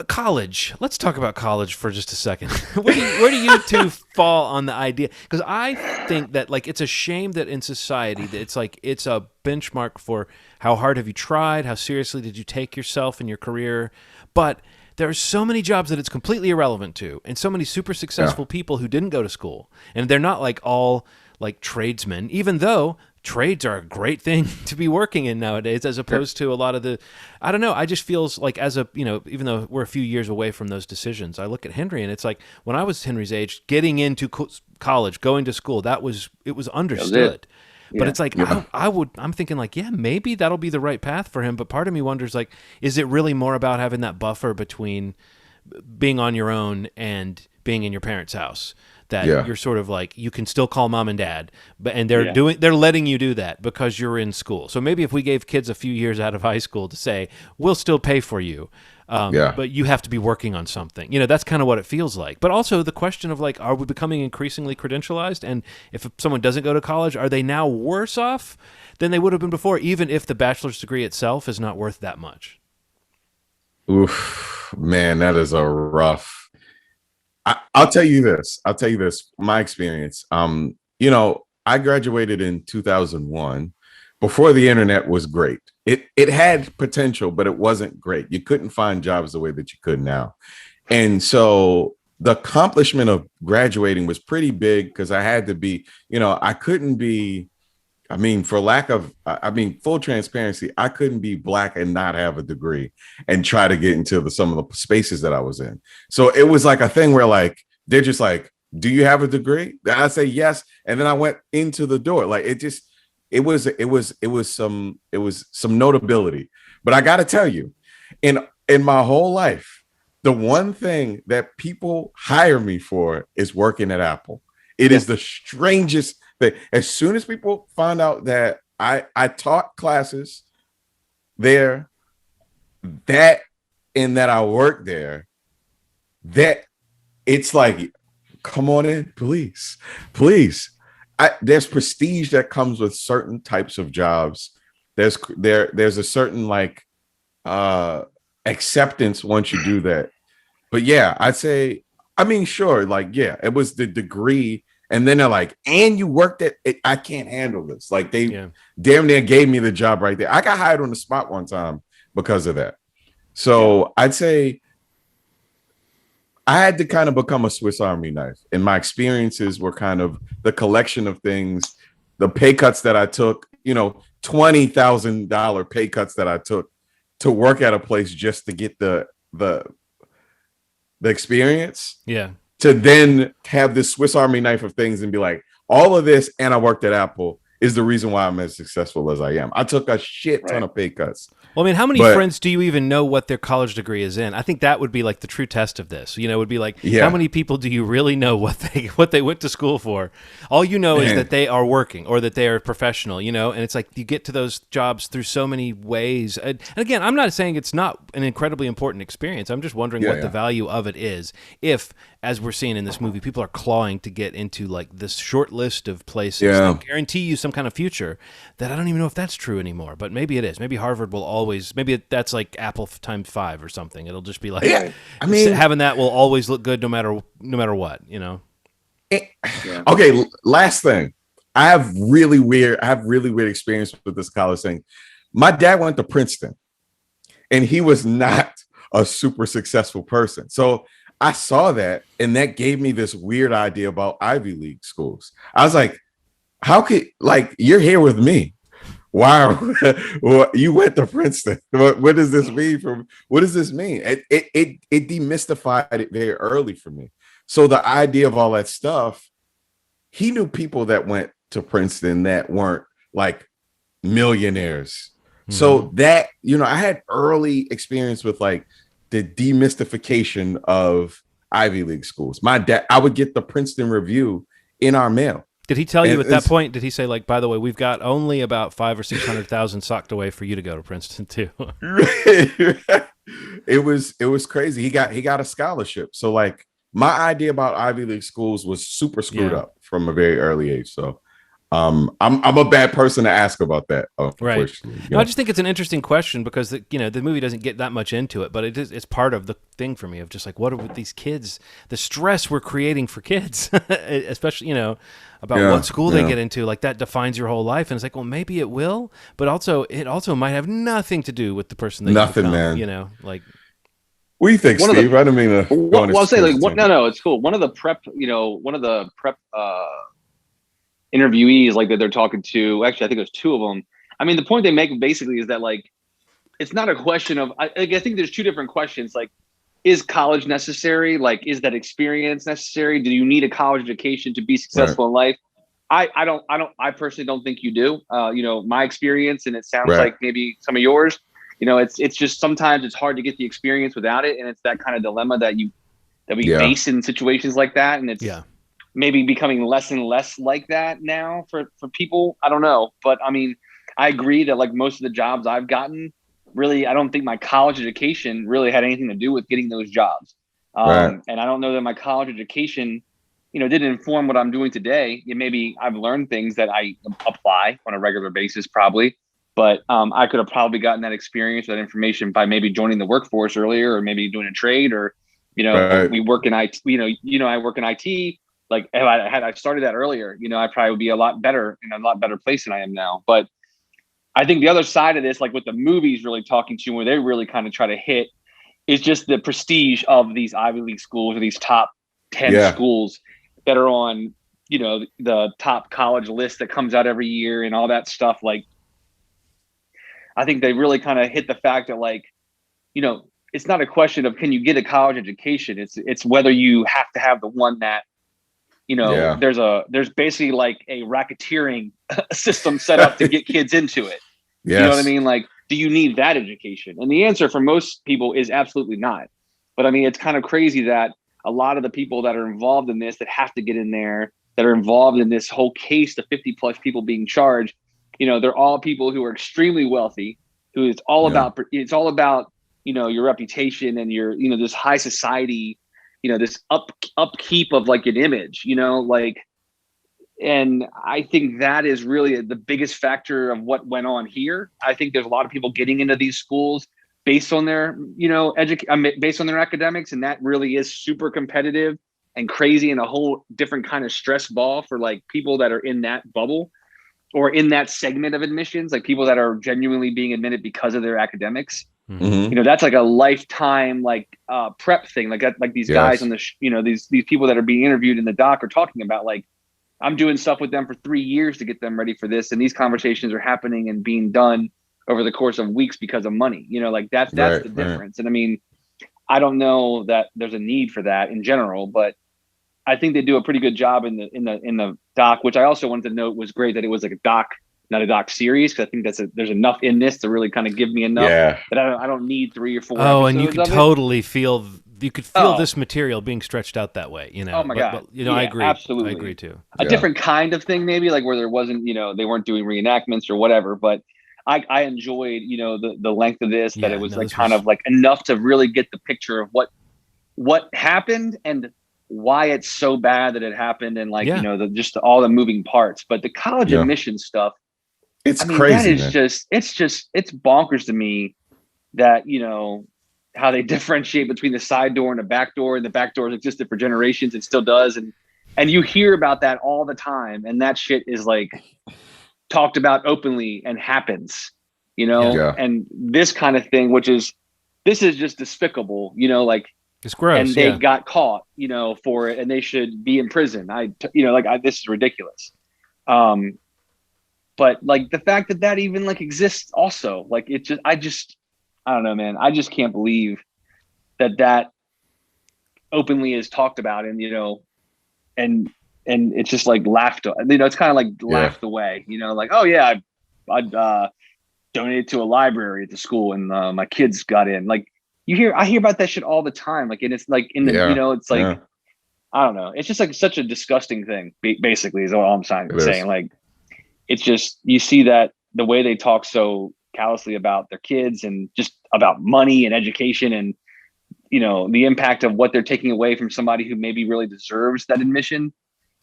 College. Let's talk about college for just a second. Where do you two fall on the idea? Because I think that like it's a shame that in society that it's like it's a benchmark for how hard have you tried, how seriously did you take yourself and your career. But there are so many jobs that it's completely irrelevant to, and so many super successful people who didn't go to school, and they're not like all like tradesmen, even though trades are a great thing to be working in nowadays, as opposed to a lot of the, I don't know. I just feels like as a, even though we're a few years away from those decisions, I look at Henry and it's like when I was Henry's age, getting into college, going to school, it was understood. But it's like, I'm thinking like, yeah, maybe that'll be the right path for him. But part of me wonders like, is it really more about having that buffer between being on your own and being in your parents' house? That you're sort of like, you can still call mom and dad, and they're letting you do that because you're in school. So maybe if we gave kids a few years out of high school to say, we'll still pay for you, but you have to be working on something. That's kind of what it feels like. But also the question of like, are we becoming increasingly credentialized? And if someone doesn't go to college, are they now worse off than they would have been before, even if the bachelor's degree itself is not worth that much? Oof, man, that is a rough. I'll tell you this. My experience. I graduated in 2001 before the internet was great. It had potential, but it wasn't great. You couldn't find jobs the way that you could now. And so the accomplishment of graduating was pretty big because I had to be, I couldn't be, full transparency, I couldn't be Black and not have a degree and try to get into some of the spaces that I was in. So it was like a thing where like, they're just like, do you have a degree? I say yes. And then I went into the door. Like it was some notability. But I got to tell you, in my whole life, the one thing that people hire me for is working at Apple. It is the strangest thing. As soon as people find out that I taught classes there, that I worked there, that it's like, come on in, please. There's prestige that comes with certain types of jobs. There's a certain like acceptance once you do that. But yeah, I'd say, sure, like, yeah, it was the degree. And then they're like, and you worked at it. I can't handle this. Like they damn near gave me the job right there. I got hired on the spot one time because of that. So I'd say I had to kind of become a Swiss Army knife. And my experiences were kind of the collection of things, the pay cuts that I took, $20,000 pay cuts that I took to work at a place just to get the experience. Yeah. To then have this Swiss Army knife of things and be like, all of this, and I worked at Apple, is the reason why I'm as successful as I am. I took a shit ton of pay cuts. Well, how many friends do you even know what their college degree is in? I think that would be like the true test of this. Would be like, how many people do you really know what they went to school for? All you know is that they are working or that they are professional, and it's like you get to those jobs through so many ways. And again, I'm not saying it's not an incredibly important experience. I'm just wondering what the value of it is if, as we're seeing in this movie, people are clawing to get into like this short list of places that guarantee you some kind of future that I don't even know if that's true anymore, but maybe it is. Maybe Harvard will always, that's like Apple times 5 or something. It'll just be like, having that will always look good no matter what, Okay, last thing. I have really weird experience with this college thing. My dad went to Princeton and he was not a super successful person. So I saw that, and that gave me this weird idea about Ivy League schools. I was like, how could, like, you're here with me. Wow, you went to Princeton. What does this mean? What does this mean? It demystified it very early for me. So the idea of all that stuff, he knew people that went to Princeton that weren't like millionaires. Mm-hmm. So that, I had early experience with like the demystification of Ivy League schools. My dad, I would get the Princeton Review in our mail. Did he tell you at that point? Did he say like, by the way, we've got only about 500,000 or 600,000 socked away for you to go to Princeton too? It was crazy. He got a scholarship. So like my idea about Ivy League schools was super screwed up from a very early age. So I'm a bad person to ask about that. Right. No, I just think it's an interesting question because the movie doesn't get that much into it, but it's part of the thing for me of just like, what are with these kids, the stress we're creating for kids, especially, about what school they get into, like that defines your whole life. And it's like, well, maybe it will, but it also might have nothing to do with the person that nothing, you become, man. like. What do you think, Steve? I don't mean to go on. Well, I'll say like no, it's cool. One of the prep interviewees like that they're talking to. Actually, I think there's two of them. I mean, the point they make basically is that like it's not a question of. I think there's two different questions. Like, is college necessary? Like, is that experience necessary? Do you need a college education to be successful in life? I personally don't think you do. My experience, and it sounds like maybe some of yours. It's just sometimes it's hard to get the experience without it, and it's that kind of dilemma that we face in situations like that, and it's maybe becoming less and less like that now for people. I don't know, but I mean, I agree that like most of the jobs I've gotten, really, I don't think my college education really had anything to do with getting those jobs, and I don't know that my college education, didn't inform what I'm doing today. Maybe I've learned things that I apply on a regular basis, probably. But I could have probably gotten that experience, that information by maybe joining the workforce earlier, or maybe doing a trade, or we work in IT. I work in IT. Like if I started that earlier, I probably would be a lot better in a lot better place than I am now. But I think the other side of this, like what the movie's really talking to, where they really kind of try to hit, is just the prestige of these Ivy League schools or these top 10 schools that are on the top college list that comes out every year and all that stuff. Like, I think they really kind of hit the fact that like, it's not a question of can you get a college education. It's whether you have to have the one that, there's basically like a racketeering system set up to get kids into it. Yes. You know what I mean? Like, do you need that education? And the answer for most people is absolutely not. But I mean, it's kind of crazy that a lot of the people that are involved in this, that have to get in there, that are involved in this whole case, the 50 plus people being charged, they're all people who are extremely wealthy, who it's all about your reputation and your, this high society, this upkeep of like an image, and I think that is really the biggest factor of what went on here. I think there's a lot of people getting into these schools based on their, based on their academics. And that really is super competitive and crazy and a whole different kind of stress ball for like people that are in that bubble. Or in that segment of admissions, like people that are genuinely being admitted because of their academics. Mm-hmm. That's like a lifetime prep thing. Like these guys on the these people that are being interviewed in the doc are talking about, like, I'm doing stuff with them for 3 years to get them ready for this, and these conversations are happening and being done over the course of weeks because of money. That's the difference. And I mean, I don't know that there's a need for that in general, but I think they do a pretty good job in the doc, which I also wanted to note was great that it was like a doc, not a doc series, because I think there's enough in this to really kind of give me enough that I don't need 3 or 4. Oh, and you could totally feel this material being stretched out that way. Oh my God! I agree. Absolutely, I agree too. A different kind of thing, maybe like where there wasn't, they weren't doing reenactments or whatever, but I enjoyed, the length of this, that it was kind of like enough to really get the picture of what happened and why it's so bad that it happened, and just all the moving parts. But the college admission stuff, it's crazy. That is it's bonkers to me that, how they differentiate between the side door and the back door, and the back door has existed for generations. It still does. And you hear about that all the time. And that shit is like talked about openly and happens, and this kind of thing, this is just despicable, it's gross. And they got caught, for it, and they should be in prison. This is ridiculous. But like the fact that even like exists also, like I don't know, man. I just can't believe that openly is talked about, and and it's just like laughed. It's kind of like laughed away. Like, oh yeah, I donated to a library at the school, and my kids got in. Like I hear about that shit all the time. Like, and it's like in the it's like I don't know. It's just like such a disgusting thing. Basically, is all I'm saying. Like, it's just you see that the way they talk so callously about their kids and just about money and education and the impact of what they're taking away from somebody who maybe really deserves that admission.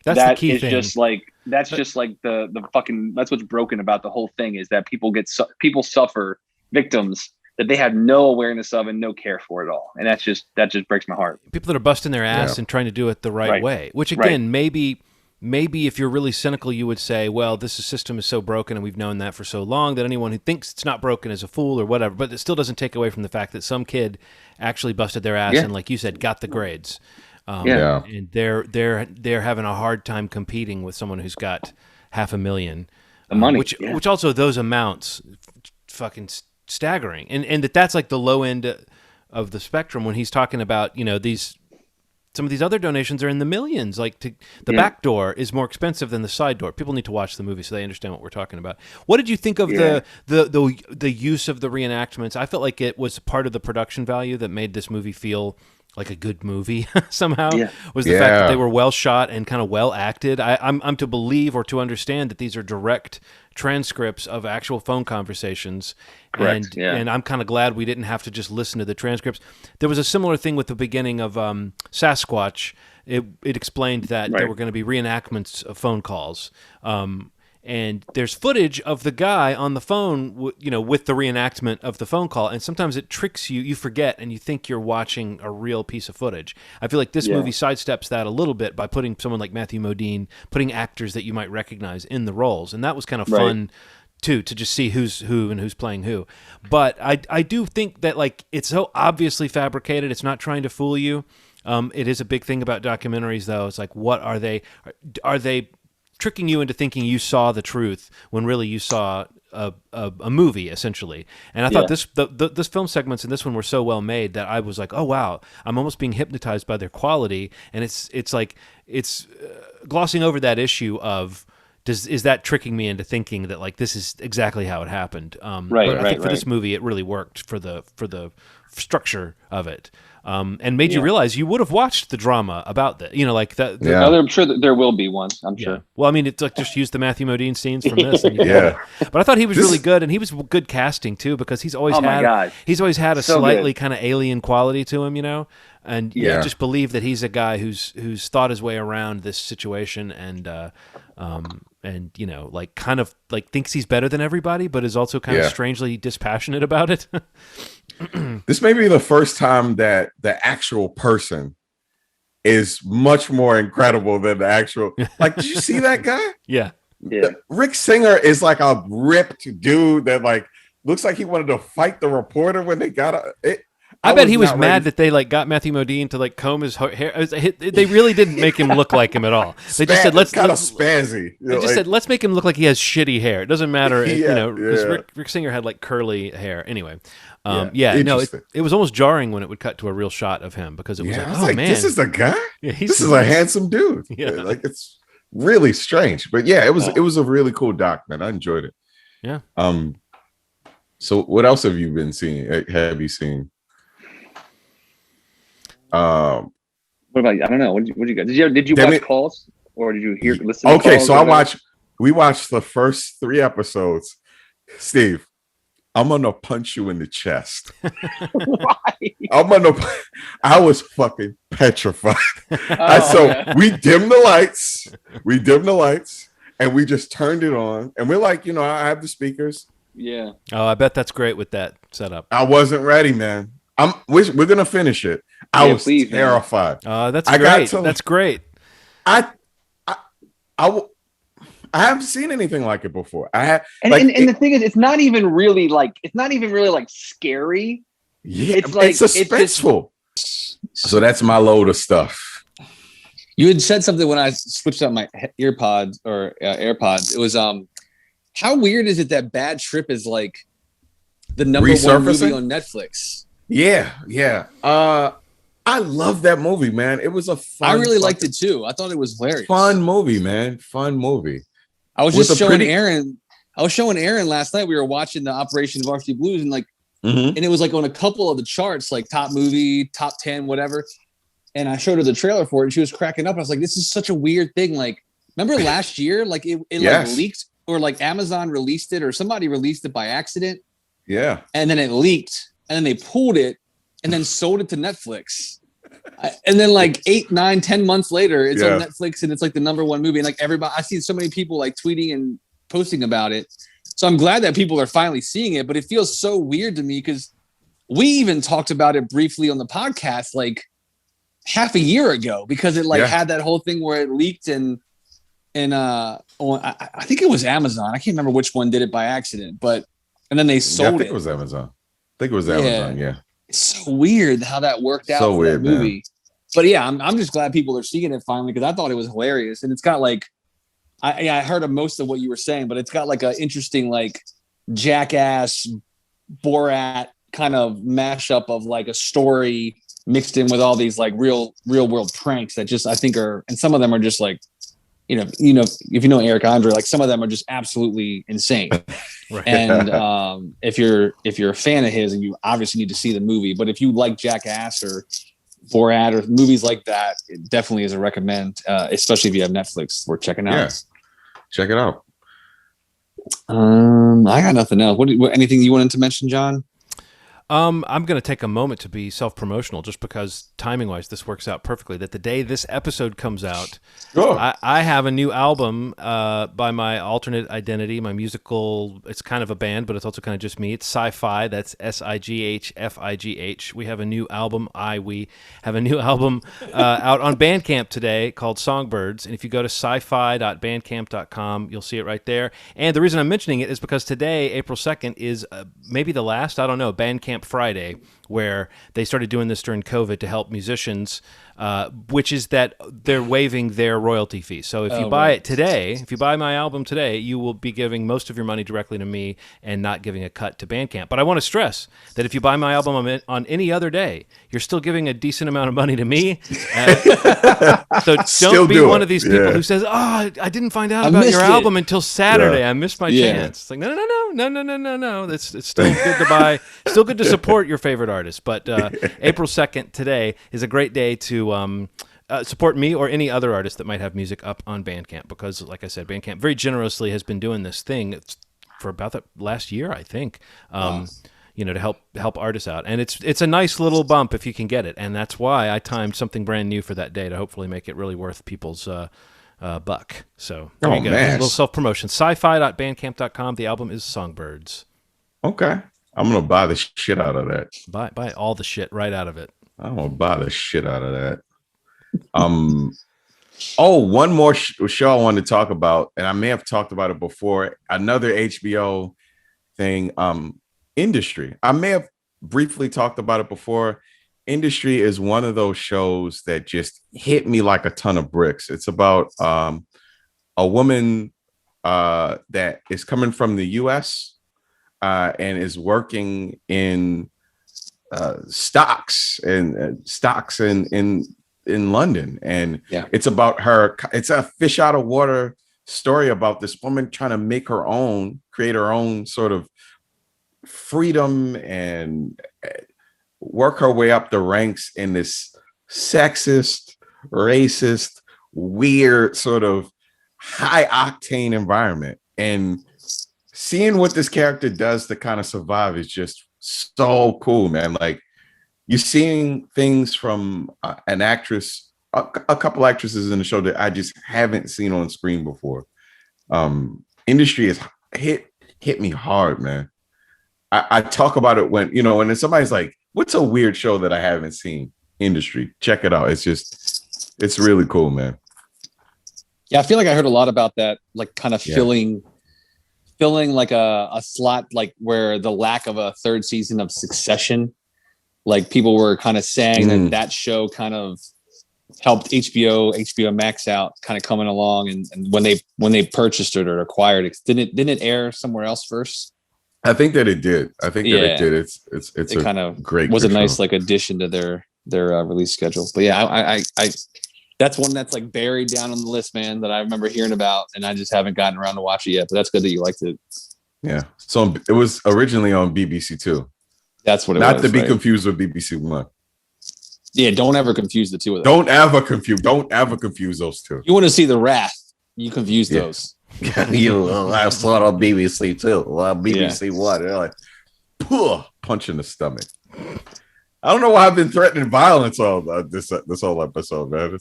That's the key thing. Just like the fucking, that's what's broken about the whole thing, is that people suffer, victims that they have no awareness of and no care for at all. And that just breaks my heart. People that are busting their ass and trying to do it the right way, which again, maybe maybe if you're really cynical, you would say, well, this system is so broken and we've known that for so long that anyone who thinks it's not broken is a fool or whatever. But it still doesn't take away from the fact that some kid actually busted their ass and, like you said, got the grades. And they're having a hard time competing with someone who's got $500,000. The money. Which also those amounts fucking staggering. And that's like the low end of the spectrum when he's talking about, some of these other donations are in the millions. Like the back door is more expensive than the side door. People need to watch the movie so they understand what we're talking about. What did you think of the use of the reenactments? I felt like it was part of the production value that made this movie feel like a good movie somehow. Was the fact that they were well shot and kind of well acted. I'm to believe or to understand that these are direct transcripts of actual phone conversations. Correct. And I'm kind of glad we didn't have to just listen to the transcripts. There was a similar thing with the beginning of Sasquatch. It explained that there were going to be reenactments of phone calls. And there's footage of the guy on the phone, with the reenactment of the phone call. And sometimes it tricks you. You forget, and you think you're watching a real piece of footage. I feel like this movie sidesteps that a little bit by putting someone like Matthew Modine, putting actors that you might recognize in the roles. And that was kind of fun, too, to just see who's who and who's playing who. But I do think that, like, it's so obviously fabricated. It's not trying to fool you. It is a big thing about documentaries, though. It's like, what are they? Are they tricking you into thinking you saw the truth when really you saw a movie, essentially? And I thought this film segments in this one were so well made that I was like, oh wow, I'm almost being hypnotized by their quality. And it's glossing over that issue of is that tricking me into thinking that, like, this is exactly how it happened. But I think for this movie it really worked for the structure of it. And made you realize you would have watched the drama about that, like that. I'm sure that there will be one. I'm sure. Well, I mean, it's like just use the Matthew Modine scenes from this. And but I thought he was really good, and he was good casting too, because he's always had a slightly kind of alien quality to him, and you just believe that he's a guy who's thought his way around this situation and like kind of like thinks he's better than everybody, but is also kind of strangely dispassionate about it. This may be the first time that the actual person is much more incredible than the actual. Like, did you see that guy? Yeah. Rick Singer is like a ripped dude that like looks like he wanted to fight the reporter when they got it. I bet he was mad that they like got Matthew Modine to like comb his hair. They really didn't make him look like him at all. They just said let's kind of spazzy. They just said let's make him look like he has shitty hair. It doesn't matter, because Rick Singer had like curly hair. Anyway, it was almost jarring when it would cut to a real shot of him, because it was like, man, this is the guy. Yeah, this is a handsome dude. Yeah, like it's really strange, but it was a really cool doc, man. I enjoyed it. Yeah. So what else have you been seeing? Have you seen? What about you? I don't know. What did you guys? Did you watch Calls, or did you listen? Okay, to Calls, so we watched the first 3 episodes. Steve, I'm gonna punch you in the chest. Why? I was fucking petrified. We dimmed the lights, and we just turned it on, and we're like, I have the speakers. Yeah. Oh, I bet that's great with that setup. I wasn't ready, man. We're gonna finish it. I was terrified. That's great. That's great. I haven't seen anything like it before. And the thing is, it's not even really like scary. Yeah, it's suspenseful. So that's my load of stuff. You had said something when I switched out my AirPods. It was how weird is it that Bad Trip is like the number one movie on Netflix? Yeah. I love that movie, man. It was a fun. I really liked it too. I thought it was hilarious. Fun movie, man. Fun movie. I was just showing Aaron. I was showing Aaron last night. We were watching the Operation Varsity Blues, and and it was like on a couple of the charts, like top movie, top 10, whatever. And I showed her the trailer for it, and she was cracking up. I was like, "This is such a weird thing." Like, remember last year, like it like leaked, or like Amazon released it, or somebody released it by accident. Yeah. And then it leaked, and then they pulled it, and then sold it to Netflix. And then like 8, 9, 10 months later, it's on Netflix, and it's like the number one movie. And like everybody, I see so many people like tweeting and posting about it. So I'm glad that people are finally seeing it, but it feels so weird to me because we even talked about it briefly on the podcast like half a year ago, because it like had that whole thing where it leaked, and and I think it was Amazon. I can't remember which one did it by accident, but and then they sold I think it was Amazon. Yeah. It's so weird how that worked out So for weird, that movie. man. But yeah, I'm just glad people are seeing it finally because I thought it was hilarious, and it's got like I heard of most of what you were saying, but it's got like an interesting like Jackass Borat kind of mashup of like a story mixed in with all these like real world pranks that just I think are, and some of them are just like you know if you know Eric Andre, like some of them are just absolutely insane. Right. And if you're a fan of his, and you obviously need to see the movie, but if you like Jackass or Borat or movies like that, it definitely is a recommend, especially if you have Netflix for checking out. Yeah, check it out. I got nothing else. What anything you wanted to mention, John? I'm going to take a moment to be self-promotional just because timing-wise this works out perfectly. That the day this episode comes out, sure. I have a new album by my alternate identity, my musical, it's kind of a band, but it's also kind of just me. It's Sci-Fi, that's SIGHFIGH. We have a new album, we have a new album out on Bandcamp today called Songbirds, and if you go to sci-fi.bandcamp.com, you'll see it right there. And the reason I'm mentioning it is because today, April 2nd, is maybe the last, I don't know, Bandcamp Friday, where they started doing this during COVID to help musicians, which is that they're waiving their royalty fee. So if you buy it today, if you buy my album today, you will be giving most of your money directly to me and not giving a cut to Bandcamp. But I want to stress that if you buy my album on any other day, you're still giving a decent amount of money to me. So don't be one of these people who says, "Oh, I didn't find out about your album until Saturday. I missed my chance." It's like, no. It's still good to buy, still good to support your favorite artist. But April 2nd today is a great day to support me or any other artist that might have music up on Bandcamp, because, like I said, Bandcamp very generously has been doing this thing for about the last year, I think. To help artists out, and it's a nice little bump if you can get it, and that's why I timed something brand new for that day to hopefully make it really worth people's buck. So there you go. Man. A little self-promotion. Sci-fi.bandcamp.com. The album is Songbirds. Okay. I'm going to buy the shit out of that. Buy all the shit right out of it. I'm going to buy the shit out of that. One more show I wanted to talk about, and I may have talked about it before, another HBO thing, Industry. I may have briefly talked about it before. Industry is one of those shows that just hit me like a ton of bricks. It's about a woman that is coming from the US and is working in stocks in London. And it's about her. It's a fish out of water story about this woman trying to create her own sort of freedom and work her way up the ranks in this sexist, racist, weird sort of high octane environment. And seeing what this character does to kind of survive is just so cool, man. Like, you're seeing things from an actress, a couple actresses in the show that I just haven't seen on screen before. Industry is hit me hard, man. I talk about it when somebody's like, what's a weird show that I haven't seen? Industry. Check it out. It's really cool, man. Yeah, I feel like I heard a lot about that, like kind of filling like a slot, like where the lack of a third season of Succession, like people were kind of saying that show kind of helped HBO Max out, kind of coming along, and when they purchased it or acquired it, didn't it air somewhere else first? I think that it did. That it did. It's it kind of great. Was a nice like addition to their release schedule. But yeah, I that's one that's like buried down on the list, man, that I remember hearing about, and I just haven't gotten around to watch it yet. But that's good that you liked it. Yeah. So it was originally on BBC Two. That's what it was. Not to be confused with BBC One. Yeah, don't ever confuse the two of them. Don't ever confuse those two. You want to see the wrath? You confuse those. I saw it on BBC too. BBC One. They're like, punch in the stomach. I don't know why I've been threatening violence all this whole episode, man.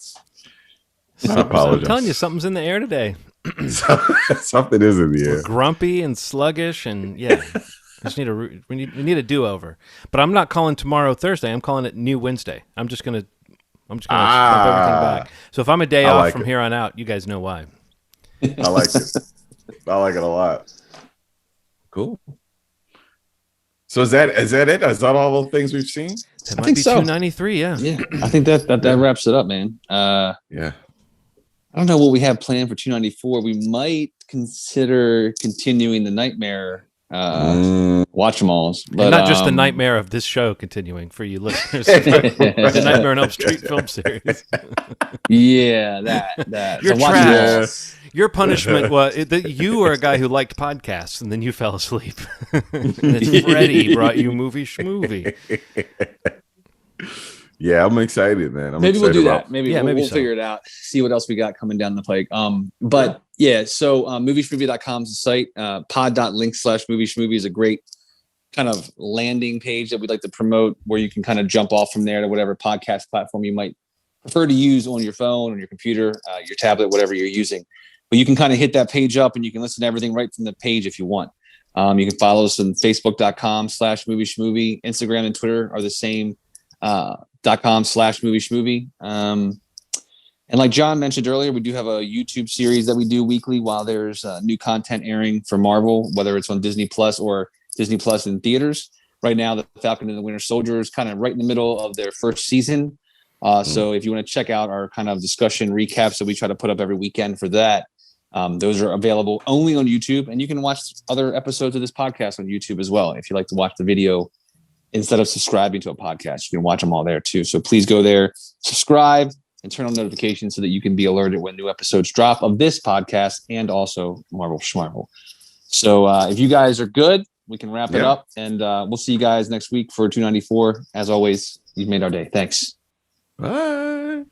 I apologize. I'm telling you, something's in the air today. Something is in the air. We're grumpy and sluggish, and we need a do-over. But I'm not calling tomorrow Thursday. I'm calling it New Wednesday. I'm just gonna bump everything back. So if I'm a day off from here on out, you guys know why. I like it. I like it a lot. Cool. So is that it? Is that all the things we've seen? That might be so. 293. Yeah. I think that wraps it up, man. Yeah. I don't know what we have planned for 294. We might consider continuing the Nightmare watch them alls, but and not just the nightmare of this show continuing for you listeners. The Nightmare on Elm Street film series. Yeah, that. You're trash. Your punishment was that you were a guy who liked podcasts and then you fell asleep. And then Freddie brought you movie schmovie. Yeah, I'm excited, man. Maybe we'll do that. Maybe we'll figure it out. See what else we got coming down the pike. But yeah, so movieschmovie.com is the site. pod.link/movieschmovie is a great kind of landing page that we'd like to promote, where you can kind of jump off from there to whatever podcast platform you might prefer to use on your phone, on your computer, your tablet, whatever you're using. But you can kind of hit that page up and you can listen to everything right from the page if you want. You can follow us on facebook.com/movieschmovie. Instagram and Twitter are the same. .com/movieschmovie. And like John mentioned earlier, we do have a YouTube series that we do weekly while there's new content airing for Marvel, whether it's on Disney Plus or Disney Plus in theaters. Right now, the Falcon and the Winter Soldier is kind of right in the middle of their first season. So if you want to check out our kind of discussion recaps that we try to put up every weekend for that, those are available only on YouTube. And you can watch other episodes of this podcast on YouTube as well. If you like to watch the video instead of subscribing to a podcast, you can watch them all there too. So please go there, subscribe, and turn on notifications so that you can be alerted when new episodes drop of this podcast and also Marvel Schmarvel. So if you guys are good, we can wrap it up, and we'll see you guys next week for 294. As always, you've made our day. Thanks. Bye.